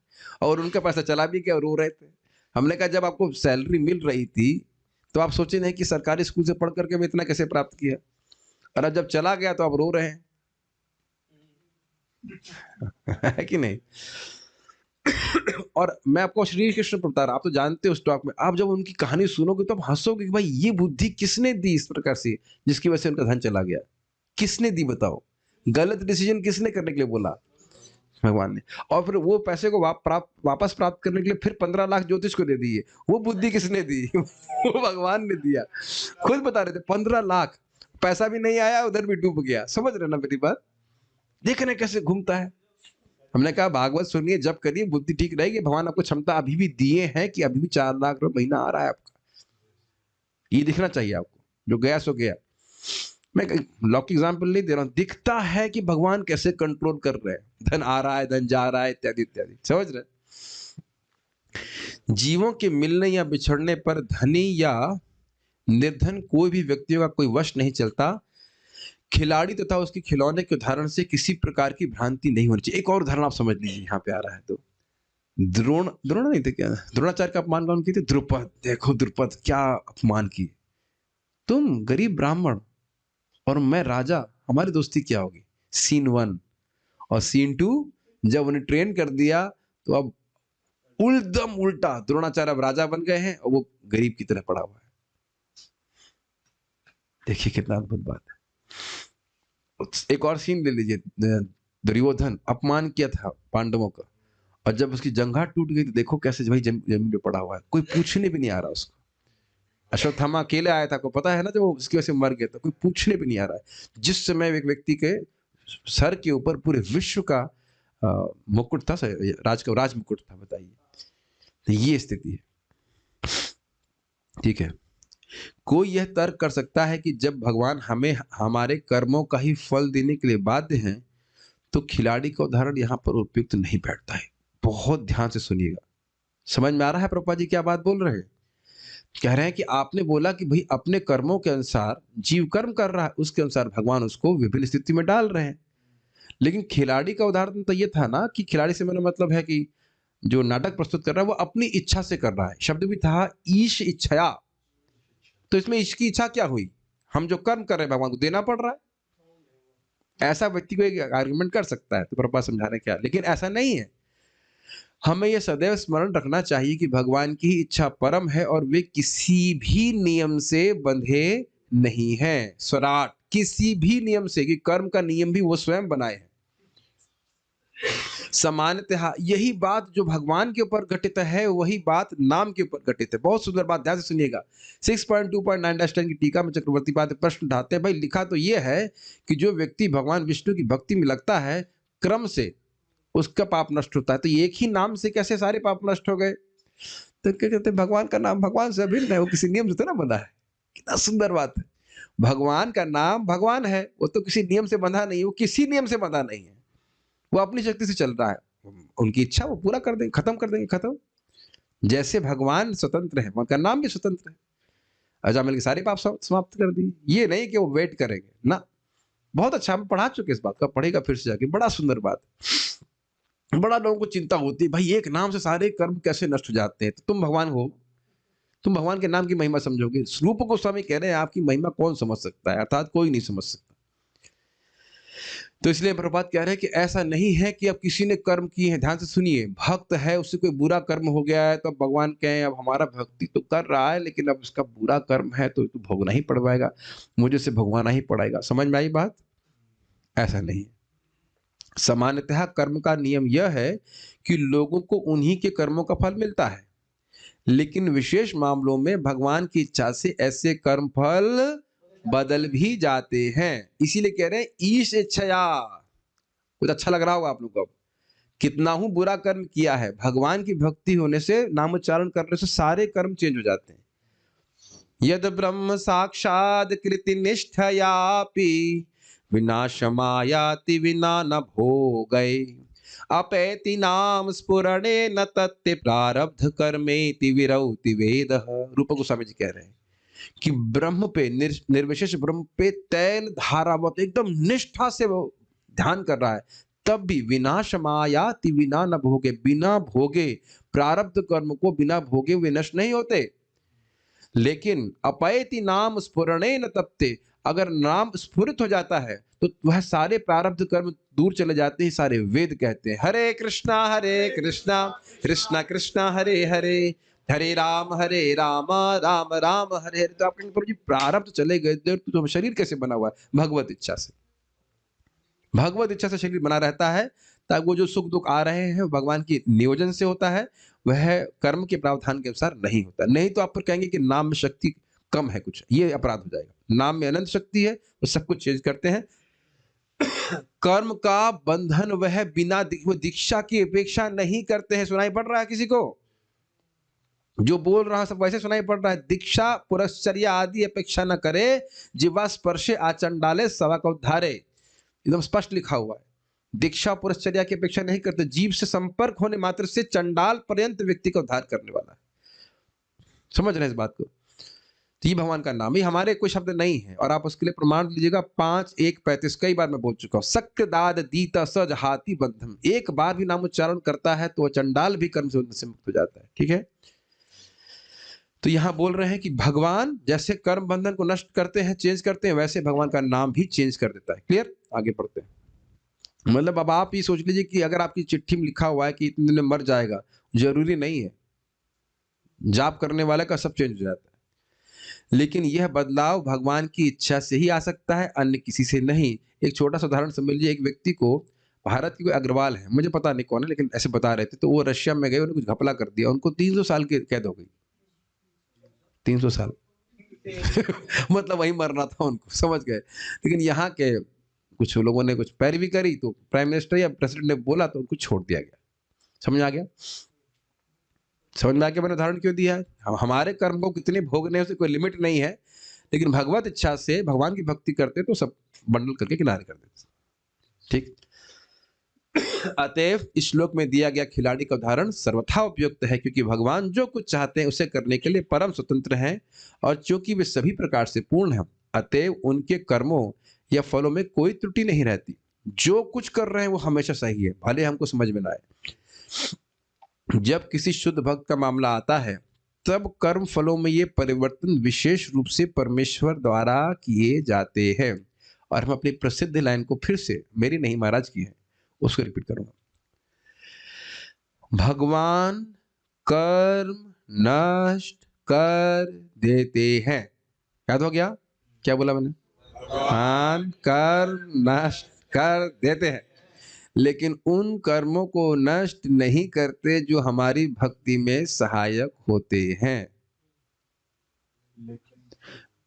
और उनका पैसा चला भी गया, रो रहे थे। हमने कहा जब आपको सैलरी मिल रही थी तो आप सोचे नहीं कि सरकारी स्कूल से पढ़ करके मैं इतना कैसे प्राप्त किया, और अब जब चला गया तो आप रो रहे हैं। है कि नहीं? और मैं आपको श्री कृष्ण बता रहा, आप तो जानते हो स्टॉक में, आप जब उनकी कहानी सुनोगे तो आप हंसोगे कि भाई ये बुद्धि किसने दी इस प्रकार से, जिसकी वजह से उनका धन चला गया। किसने दी बताओ? गलत डिसीजन किसने करने के लिए बोला? भगवान ने। और फिर वो पैसे को वापस प्राप्त करने के लिए फिर 15 लाख ज्योतिष को दे दिए। वो बुद्धि किसने दी? वो भगवान ने दिया। खुद बता रहे थे 15 लाख, पैसा भी नहीं आया, उधर भी डूब गया। समझ रहे ना मेरी बात? देख रहे कैसे घूमता है। हमने कहा भागवत सुनिए, जब करिए, बुद्धि ठीक रहेगी। भगवान आपको क्षमता अभी भी दिए हैं कि अभी भी 4 लाख रुपए महीना आ रहा है आपका। ये दिखना चाहिए आपको। जो गया सो गया। मैं लौकिक एग्जाम्पल नहीं दे रहा हूं, दिखता है कि भगवान कैसे कंट्रोल कर रहे हैं। धन आ रहा है, धन जा रहा है, इत्यादि इत्यादि। समझ रहे? जीवों के मिलने या बिछड़ने पर धनी या निर्धन कोई भी व्यक्तियों का कोई वश नहीं चलता। खिलाड़ी तथा उसके खिलौने के उदाहरण से किसी प्रकार की भ्रांति नहीं होनी चाहिए। एक और उदाहरण आप समझ लीजिए, यहाँ पे आ रहा है। तो द्रोण नहीं थे क्या? द्रोणाचार्य का अपमान कौन किए थे? द्रुपद। देखो द्रुपद क्या अपमान किए। तुम गरीब ब्राह्मण और मैं राजा, हमारी दोस्ती क्या होगी? सीन 1। और सीन 2, जब उन्हें ट्रेन कर दिया तो अब एकदम उल्टा, द्रोणाचार्य अब राजा बन गए हैं और वो गरीब की तरह पड़ा हुआ है। देखिए कितना अद्भुत बात है। एक और सीन ले लीजिए, दुर्योधन अपमान किया था पांडवों का, और जब उसकी जंघा टूट गई तो देखो कैसे भाई जमीन पे पड़ा हुआ है, कोई पूछने भी नहीं आ रहा उसको। अश्वत्थामा अकेले आया था, को पता है ना, जब उसकी वजह से मर गया था, कोई पूछने भी नहीं आ रहा है। जिस समय एक व्यक्ति के सर के ऊपर पूरे विश्व का मुकुट था, राज मुकुट था, बताइए। तो ये स्थिति है। ठीक है। कोई यह तर्क कर सकता है कि जब भगवान हमें हमारे कर्मों का ही फल देने के लिए बाध्य हैं, तो खिलाड़ी का उदाहरण यहाँ पर उपयुक्त नहीं बैठता है। बहुत ध्यान से सुनिएगा। समझ में आ रहा है प्रभुपाद जी क्या बात बोल रहे हैं? कह रहे हैं कि आपने बोला कि भाई अपने कर्मों के अनुसार जीव कर्म कर रहा है, उसके अनुसार भगवान उसको विभिन्न स्थिति में डाल रहे हैं। लेकिन खिलाड़ी का उदाहरण तो ये था ना कि खिलाड़ी से मेरा मतलब है कि जो नाटक प्रस्तुत कर रहा है वो अपनी इच्छा से कर रहा है। शब्द भी था ईश इच्छया। तो इसमें ईश की इच्छा क्या हुई? हम जो कर्म कर रहे हैं भगवान को देना पड़ रहा है। ऐसा व्यक्ति को एक आर्गुमेंट कर सकता है, तो प्रभुपाद समझाने क्या, लेकिन ऐसा नहीं है। हमें यह सदैव स्मरण रखना चाहिए कि भगवान की इच्छा परम है और वे किसी भी नियम से बंधे नहीं हैं। स्वराट, किसी भी नियम से, कि कर्म का नियम भी वो स्वयं बनाए हैं। सामान्यतः यही बात जो भगवान के ऊपर घटित है, वही बात नाम के ऊपर घटित है। बहुत सुंदर बात, ध्यान से सुनिएगा। 6.2.9-10 की टीका में चक्रवर्ती पाद प्रश्न उठाते हैं। भाई लिखा तो ये है कि जो व्यक्ति भगवान विष्णु की भक्ति में लगता है, क्रम से उसका पाप नष्ट होता है। तो एक ही नाम से कैसे सारे पाप नष्ट हो गए? तो क्या कहते हैं, भगवान का नाम भगवान से अभिन्न है, वो किसी नियम से तो ना बंधा है। कितना सुंदर बात है। भगवान का नाम भगवान है, वो तो किसी नियम से बंधा नहीं, वो किसी नियम से बंधा नहीं है, वो अपनी शक्ति से चल रहा है। उनकी इच्छा वो पूरा कर देंगे, खत्म कर देंगे, खत्म। जैसे भगवान स्वतंत्र है, उनका नाम भी स्वतंत्र है। अजामिल के सारे पाप समाप्त कर दिए। ये नहीं कि वो वेट करेंगे ना। बहुत अच्छा, हम पढ़ा चुके इस बात का, पढ़ेगा फिर से जाके, बड़ा सुंदर बात। बड़ा लोगों को चिंता होती है, भाई एक नाम से सारे कर्म कैसे नष्ट हो जाते हैं? तो तुम भगवान हो, तुम भगवान के नाम की महिमा समझोगे। रूप गोस्वामी कह रहे हैं आपकी महिमा कौन समझ सकता है, अर्थात कोई नहीं समझ सकता। तो इसलिए प्रभुपाद कह रहे हैं कि ऐसा नहीं है कि अब किसी ने कर्म किए हैं। ध्यान से सुनिए, भक्त है, उससे कोई बुरा कर्म हो गया है तो अब भगवान कहें अब हमारा भक्ति तो कर रहा है, लेकिन अब उसका बुरा कर्म है तो भोगना ही पड़ेगा, मुझे से भगवाना ही पड़ेगा। समझ में आई बात? ऐसा नहीं। सामान्यतः कर्म का नियम यह है कि लोगों को उन्हीं के कर्मों का फल मिलता है, लेकिन विशेष मामलों में भगवान की इच्छा से ऐसे कर्म फल बदल भी जाते हैं। इसीलिए कह रहे हैं ईश इच्छया। कुछ अच्छा लग रहा होगा आप लोग को। कितना हूं बुरा कर्म किया है, भगवान की भक्ति होने से, नामोच्चारण करने से सारे कर्म चेंज हो जाते हैं। यद ब्रह्म साक्षाद कृति निष्ठयापि विनाशमायाति विना न भोगै अपैति नाम स्फुरणे न तत्ते प्रारब्ध कर्मेति विरौति वेदः। रूप गोस्वामी जी कह रहे हैं कि ब्रह्म पे, निर्विशेष ब्रह्म पे तैल धारावत एकदम निष्ठा से वो ध्यान कर रहा है, तब भी विनाशमायाति विना न भोगे, बिना भोगे, प्रारब्ध कर्म को बिना भोगे वे नष्ट नहीं होते। लेकिन अपैति नाम स्फुरणे न तप्ते, अगर नाम स्फुरित हो जाता है तो वह सारे प्रारब्ध कर्म दूर चले जाते हैं। सारे वेद कहते हैं हरे कृष्णा कृष्णा कृष्णा हरे हरे, हरे राम राम राम हरे हरे। तो आप कहेंगे प्रभु जी प्रारब्ध चले गए तो शरीर कैसे बना हुआ है? भगवत इच्छा से। भगवत इच्छा से शरीर बना रहता है, ताकि वो जो सुख दुख आ रहे हैं भगवान की नियोजन से होता है, वह कर्म के प्रावधान के अनुसार नहीं होता। नहीं तो आप फिर कहेंगे कि नाम में शक्ति कम है कुछ, ये अपराध हो जाएगा। नाम में अनंत शक्ति है, वो सब कुछ चेंज करते हैं। कर्म का बंधन वह बिना वो दीक्षा की अपेक्षा नहीं करते हैं। सुनाई पड़ रहा है किसी को? जो बोल रहा सब वैसे सुनाई पड़ रहा है। दीक्षा पुरश्चर्या आदि अपेक्षा न करे, जिह्वा स्पर्शे आचंडाले सवा का उद्धारे, एकदम स्पष्ट लिखा हुआ है। दीक्षा पुरश्चर्या की अपेक्षा नहीं करते, जीव से संपर्क होने मात्र से चंडाल पर्यंत व्यक्ति का उद्धार करने वाला है। समझ रहे हैं इस बात को? तो ये भगवान का नाम, ये हमारे कोई शब्द नहीं है, और आप उसके लिए प्रमाण लीजिएगा 5:1:35, कई बार मैं बोल चुका हूं। शक्र दाद दीता सज हाथी बंधम, एक बार भी नाम उच्चारण करता है तो वह चंडाल भी कर्म से मुक्त हो जाता है। ठीक है, तो यहां बोल रहे हैं कि भगवान जैसे कर्म बंधन को नष्ट करते हैं, चेंज करते हैं, वैसे भगवान का नाम भी चेंज कर देता है। क्लियर? आगे बढ़ते हैं। मतलब अब आप ये सोच लीजिए कि अगर आपकी चिट्ठी में लिखा हुआ है कि इतने दिन में मर जाएगा, जरूरी नहीं है। जाप करने वाले का सब चेंज हो जाता है, लेकिन यह बदलाव भगवान की इच्छा से ही आ सकता है, अन्य किसी से नहीं। एक छोटा सा उदाहरण समझ लीजिए। एक व्यक्ति को, भारत की कोई अग्रवाल है, मुझे पता नहीं कौन है, लेकिन ऐसे बता रहे थे, तो वो रशिया में गए, उन्होंने कुछ घपला कर दिया, उनको 300 साल की कैद हो गई। 300 साल मतलब वही मरना था उनको, समझ गए। लेकिन यहाँ के कुछ लोगों ने कुछ पैरवी करी, तो प्राइम मिनिस्टर या प्रेसिडेंट ने बोला तो उनको छोड़ दिया गया। समझ आ गया? समझ में आ गया मैंने उदाहरण क्यों दिया है? हमारे कर्म को कितने भोगने हैं, उसे कोई लिमिट नहीं है, लेकिन भगवत इच्छा से भगवान की भक्ति करते तो सब बंडल करके किनारे कर देते। ठीक। अतएव इस श्लोक में दिया गया खिलाड़ी का उदाहरण सर्वथा उपयुक्त है, क्योंकि भगवान जो कुछ चाहते हैं उसे करने के लिए परम स्वतंत्र हैं, और चूंकि वे सभी प्रकार से पूर्ण हैं, अतएव उनके कर्मों या फलों में कोई त्रुटि नहीं रहती। जो कुछ कर रहे हैं वो हमेशा सही है, भले हमको समझ में ना आए। जब किसी शुद्ध भक्त का मामला आता है, तब कर्म फलों में ये परिवर्तन विशेष रूप से परमेश्वर द्वारा किए जाते हैं। और हम अपनी प्रसिद्ध लाइन को फिर से, मेरी नहीं महाराज की है, उसको रिपीट करूंगा। भगवान कर्म नष्ट कर देते हैं। याद हो गया क्या बोला मैंने? भगवान कर्म नष्ट कर देते हैं, लेकिन उन कर्मों को नष्ट नहीं करते जो हमारी भक्ति में सहायक होते हैं।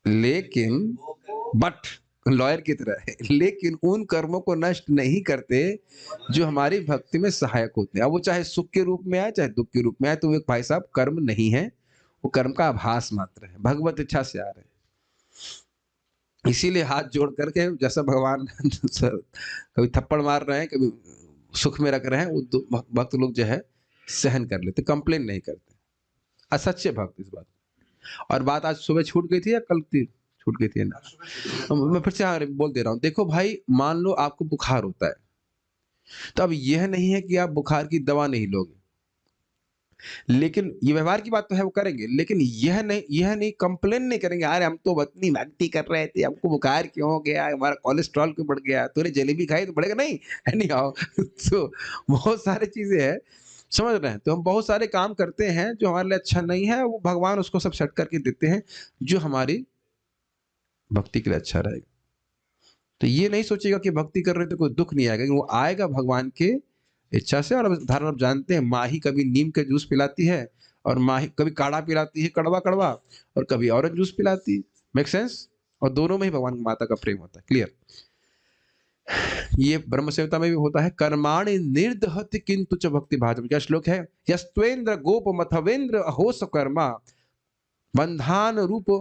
लेकिन बट लॉयर की तरह है, लेकिन उन कर्मों को नष्ट नहीं करते जो हमारी भक्ति में सहायक होते हैं। अब वो चाहे सुख के रूप में आए चाहे दुख के रूप में आए, तो वो भाई साहब कर्म नहीं है, वो कर्म का आभास मात्र है, भगवत इच्छा से आ रहे हैं। इसीलिए हाथ जोड़ करके जैसा भगवान कभी थप्पड़ मार रहे हैं, कभी सुख में रख रहे हैं, वो भक्त लोग जो है सहन कर लेते, कंप्लेन नहीं करते। असच्चे भक्त इस बात। और बात आज सुबह छूट गई थी या कल थी? छूट गई थी ना? मैं फिर से बोल दे रहा हूँ। देखो भाई, मान लो आपको बुखार होता है, तो अब यह नहीं है कि आप बुखार की दवा नहीं लोगे, लेकिन ये व्यवहार की बात तो है, वो करेंगे, लेकिन यह नहीं कंप्लेन नहीं करेंगे, अरे हम तो इतनी भक्ति कर रहे थे, हमको बुखार क्यों हो गया, हमारा कोलेस्ट्रॉल क्यों बढ़ गया, तूने जलेबी खाई तो बढ़ेगा नहीं, नहीं आओ। तो बहुत सारी चीजें हैं, समझ रहे हैं? तो हम बहुत सारे काम करते हैं जो हमारे लिए अच्छा नहीं है, वो भगवान उसको सब सेट करके देते हैं जो हमारी भक्ति के लिए अच्छा रहेगा। तो ये नहीं सोचेगा कि भक्ति कर रहे तो कोई दुख नहीं आएगा, वो आएगा भगवान के इच्छा से। और उदाहरण आप जानते हैं, माही कभी नीम के जूस पिलाती है, और माही कभी काढ़ा पिलाती है कड़वा कड़वा, और कभी ऑरेंज जूस पिलाती है। Make sense? और दोनों में ही भगवान माता का प्रेम होता है। क्लियर? ये ब्रह्म संहिता में भी होता है। कर्माणि निर्दहति किंतु च भक्ति भाजम। क्या श्लोक है? यस्त्वेन्द्र गोप मथवेन्द्र अहोस कर्मा बंधान रूप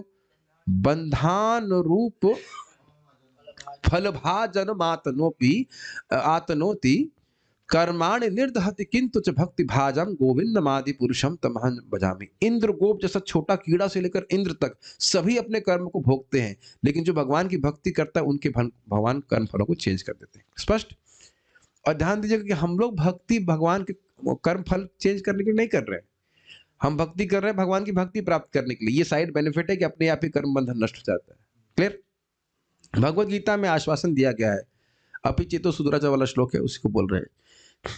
फल भाजन आतनोति कर्माणि निर्दहति किंतु च भक्ति भाजम गोविंदमादि पुरुषम तमहं भजामि। इंद्र गोप जैसा छोटा कीड़ा से लेकर इंद्र तक सभी अपने कर्म को भोगते हैं, लेकिन जो भगवान की भक्ति करता है उनके भगवान कर्म फलों को चेंज कर देते हैं। स्पष्ट? और ध्यान दीजिएगा कि हम लोग भक्ति भगवान के कर्म फल चेंज करने के लिए नहीं कर रहे हैं, हम भक्ति कर रहे हैं भगवान की भक्ति प्राप्त करने के लिए। ये साइड बेनिफिट है कि अपने आप ही कर्म बंधन नष्ट हो जाता है। क्लियर? भगवत गीता में आश्वासन दिया गया है, अपि चेतो सुदुराचा वाला श्लोक है, उसी को बोल रहे हैं।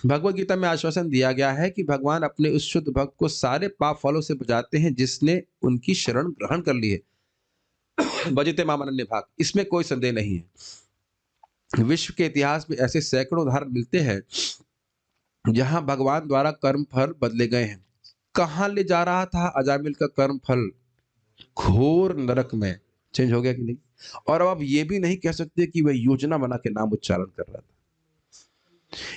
भगवत गीता में आश्वासन दिया गया है कि भगवान अपने उस शुद्ध भक्त को सारे पाप फलों से बचाते हैं जिसने उनकी शरण ग्रहण कर ली है। भजते माम अनन्य भाग, इसमें कोई संदेह नहीं है। विश्व के इतिहास में ऐसे सैकड़ों उदाहरण मिलते हैं जहां भगवान द्वारा कर्म फल बदले गए हैं। कहां ले जा रहा था अजामिल का कर्म फल? घोर नरक में। चेंज हो गया कि नहीं? और अब आप ये भी नहीं कह सकते कि वह योजना बना के नाम उच्चारण कर रहा था।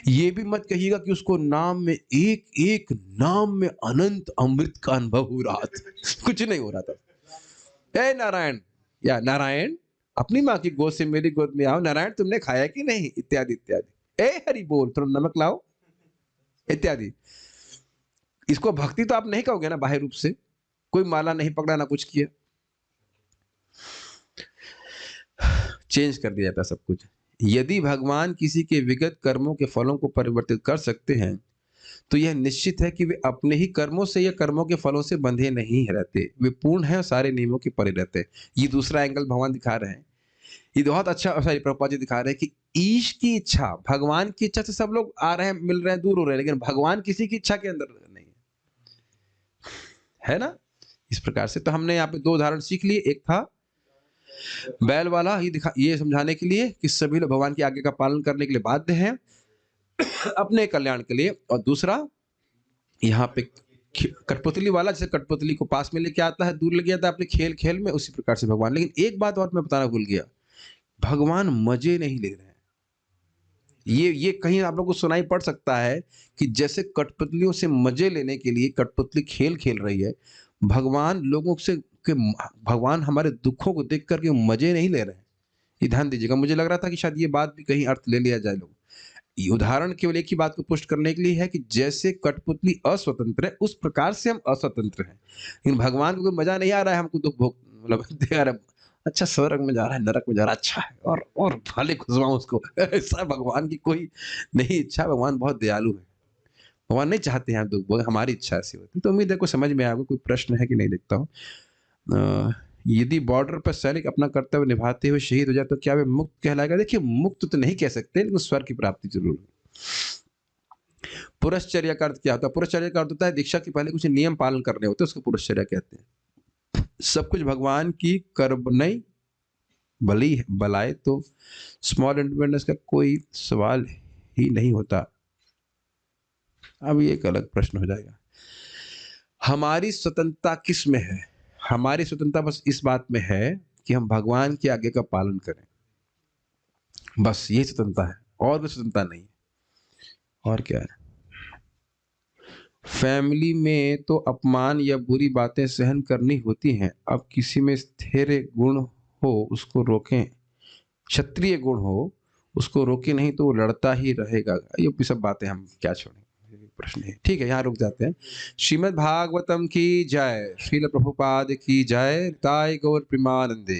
ये भी मत कहिएगा कि उसको नाम में एक एक नाम में अनंत अमृत का अनुभव हो रहा था। कुछ नहीं हो रहा था। ए नारायण, या नारायण अपनी माँ की गोद से मेरी गोद में आओ, नारायण तुमने खाया कि नहीं, इत्यादि इत्यादि। ए हरि बोल, थोड़ा नमक लाओ, इत्यादि। इसको भक्ति तो आप नहीं कहोगे ना बाह्य रूप से, कोई माला नहीं पकड़ा ना कुछ किया। चेंज कर दिया जाता सब कुछ। यदि भगवान किसी के विगत कर्मों के फलों को परिवर्तित कर सकते हैं तो यह निश्चित है कि वे अपने ही कर्मों से या कर्मों के फलों से बंधे नहीं रहते, वे पूर्ण हैं और सारे नियमों के परे रहते हैं। ये दूसरा एंगल भगवान दिखा रहे हैं। ये बहुत अच्छा, सॉरी प्रभुपाद जी दिखा रहे हैं कि ईश की इच्छा, भगवान की इच्छा से सब लोग आ रहे हैं, मिल रहे हैं, दूर हो रहे हैं, लेकिन भगवान किसी की इच्छा के अंदर नहीं है ना। इस प्रकार से तो हमने यहाँ पे दो उदाहरण सीख लिए। एक था बैल वाला, ये समझाने के लिए कि सभी लोग भगवान की आज्ञा का पालन करने के लिए बाध्य हैं अपने कल्याण के लिए, और दूसरा यहाँ पे कठपुतली वाला, जैसे कठपुतली को पास में लेके आता है, दूर लेके आता है अपने खेल खेल में, उसी प्रकार से भगवान। लेकिन एक बात और मैं बताना भूल गया, भगवान मजे नहीं ले रहे हैं। ये कहीं आप लोग को सुनाई पड़ सकता है कि जैसे कठपुतलियों से मजे लेने के लिए कठपुतली खेल खेल रही है, भगवान लोगों से के भगवान हमारे दुखों को देख करके मजे नहीं ले रहे हैं। ये ध्यान दीजिएगा। मुझे लग रहा था कि शायद ये बात भी कहीं अर्थ ले लिया जाए लोग। ये उदाहरण केवल एक ही बात को पुष्ट करने के लिए है कि जैसे कठपुतली अस्वतंत्र है, उस प्रकार से हम अस्वतंत्र हैं। लेकिन भगवान को कोई मजा नहीं आ रहा है हमको दुख भोग, मतलब दे रहा है, अच्छा स्वर्ग में जा रहा है, नरक में जा रहा है, अच्छा है, और भले खुशवाऊं उसको। ऐसा भगवान की कोई नहीं इच्छा। भगवान बहुत दयालु है, भगवान नहीं चाहते हैं हम दुख भोग, हमारी इच्छा ऐसी होती। तो उम्मीद है कुछ समझ में आएगा। कोई प्रश्न है कि नहीं देखता हूँ। यदि बॉर्डर पर सैनिक अपना कर्तव्य निभाते हुए शहीद हो जाए तो क्या वे मुक्त कहलाएगा? देखिए, मुक्त तो नहीं कह सकते, लेकिन स्वर्ग की प्राप्ति जरूर है। पुरश्चर्या का अर्थ क्या होता है? पुरश्चर्या का अर्थ होता है दीक्षा के पहले कुछ नियम पालन करने होते हैं, उसको पुरश्चर्या कहते हैं। सब कुछ भगवान की कर नहीं बली बलाए तो स्मॉल इंडिपेंडेंस का कोई सवाल ही नहीं होता। अब ये एक अलग प्रश्न हो जाएगा। हमारी स्वतंत्रता किस में है? हमारी स्वतंत्रता बस इस बात में है कि हम भगवान की आज्ञा का पालन करें, बस ये स्वतंत्रता है, और भी स्वतंत्रता नहीं। और क्या है? फैमिली में तो अपमान या बुरी बातें सहन करनी होती हैं। अब किसी में स्थिर गुण हो उसको रोकें, क्षत्रिय गुण हो उसको रोके नहीं तो वो लड़ता ही रहेगा। ये सब बातें हम क्या छोड़ें, प्रश्न है। ठीक है, यहाँ रुक जाते हैं। श्रीमद् भागवतम की जय, श्रील प्रभुपाद की जय, ताय गौर प्रेमानंदे।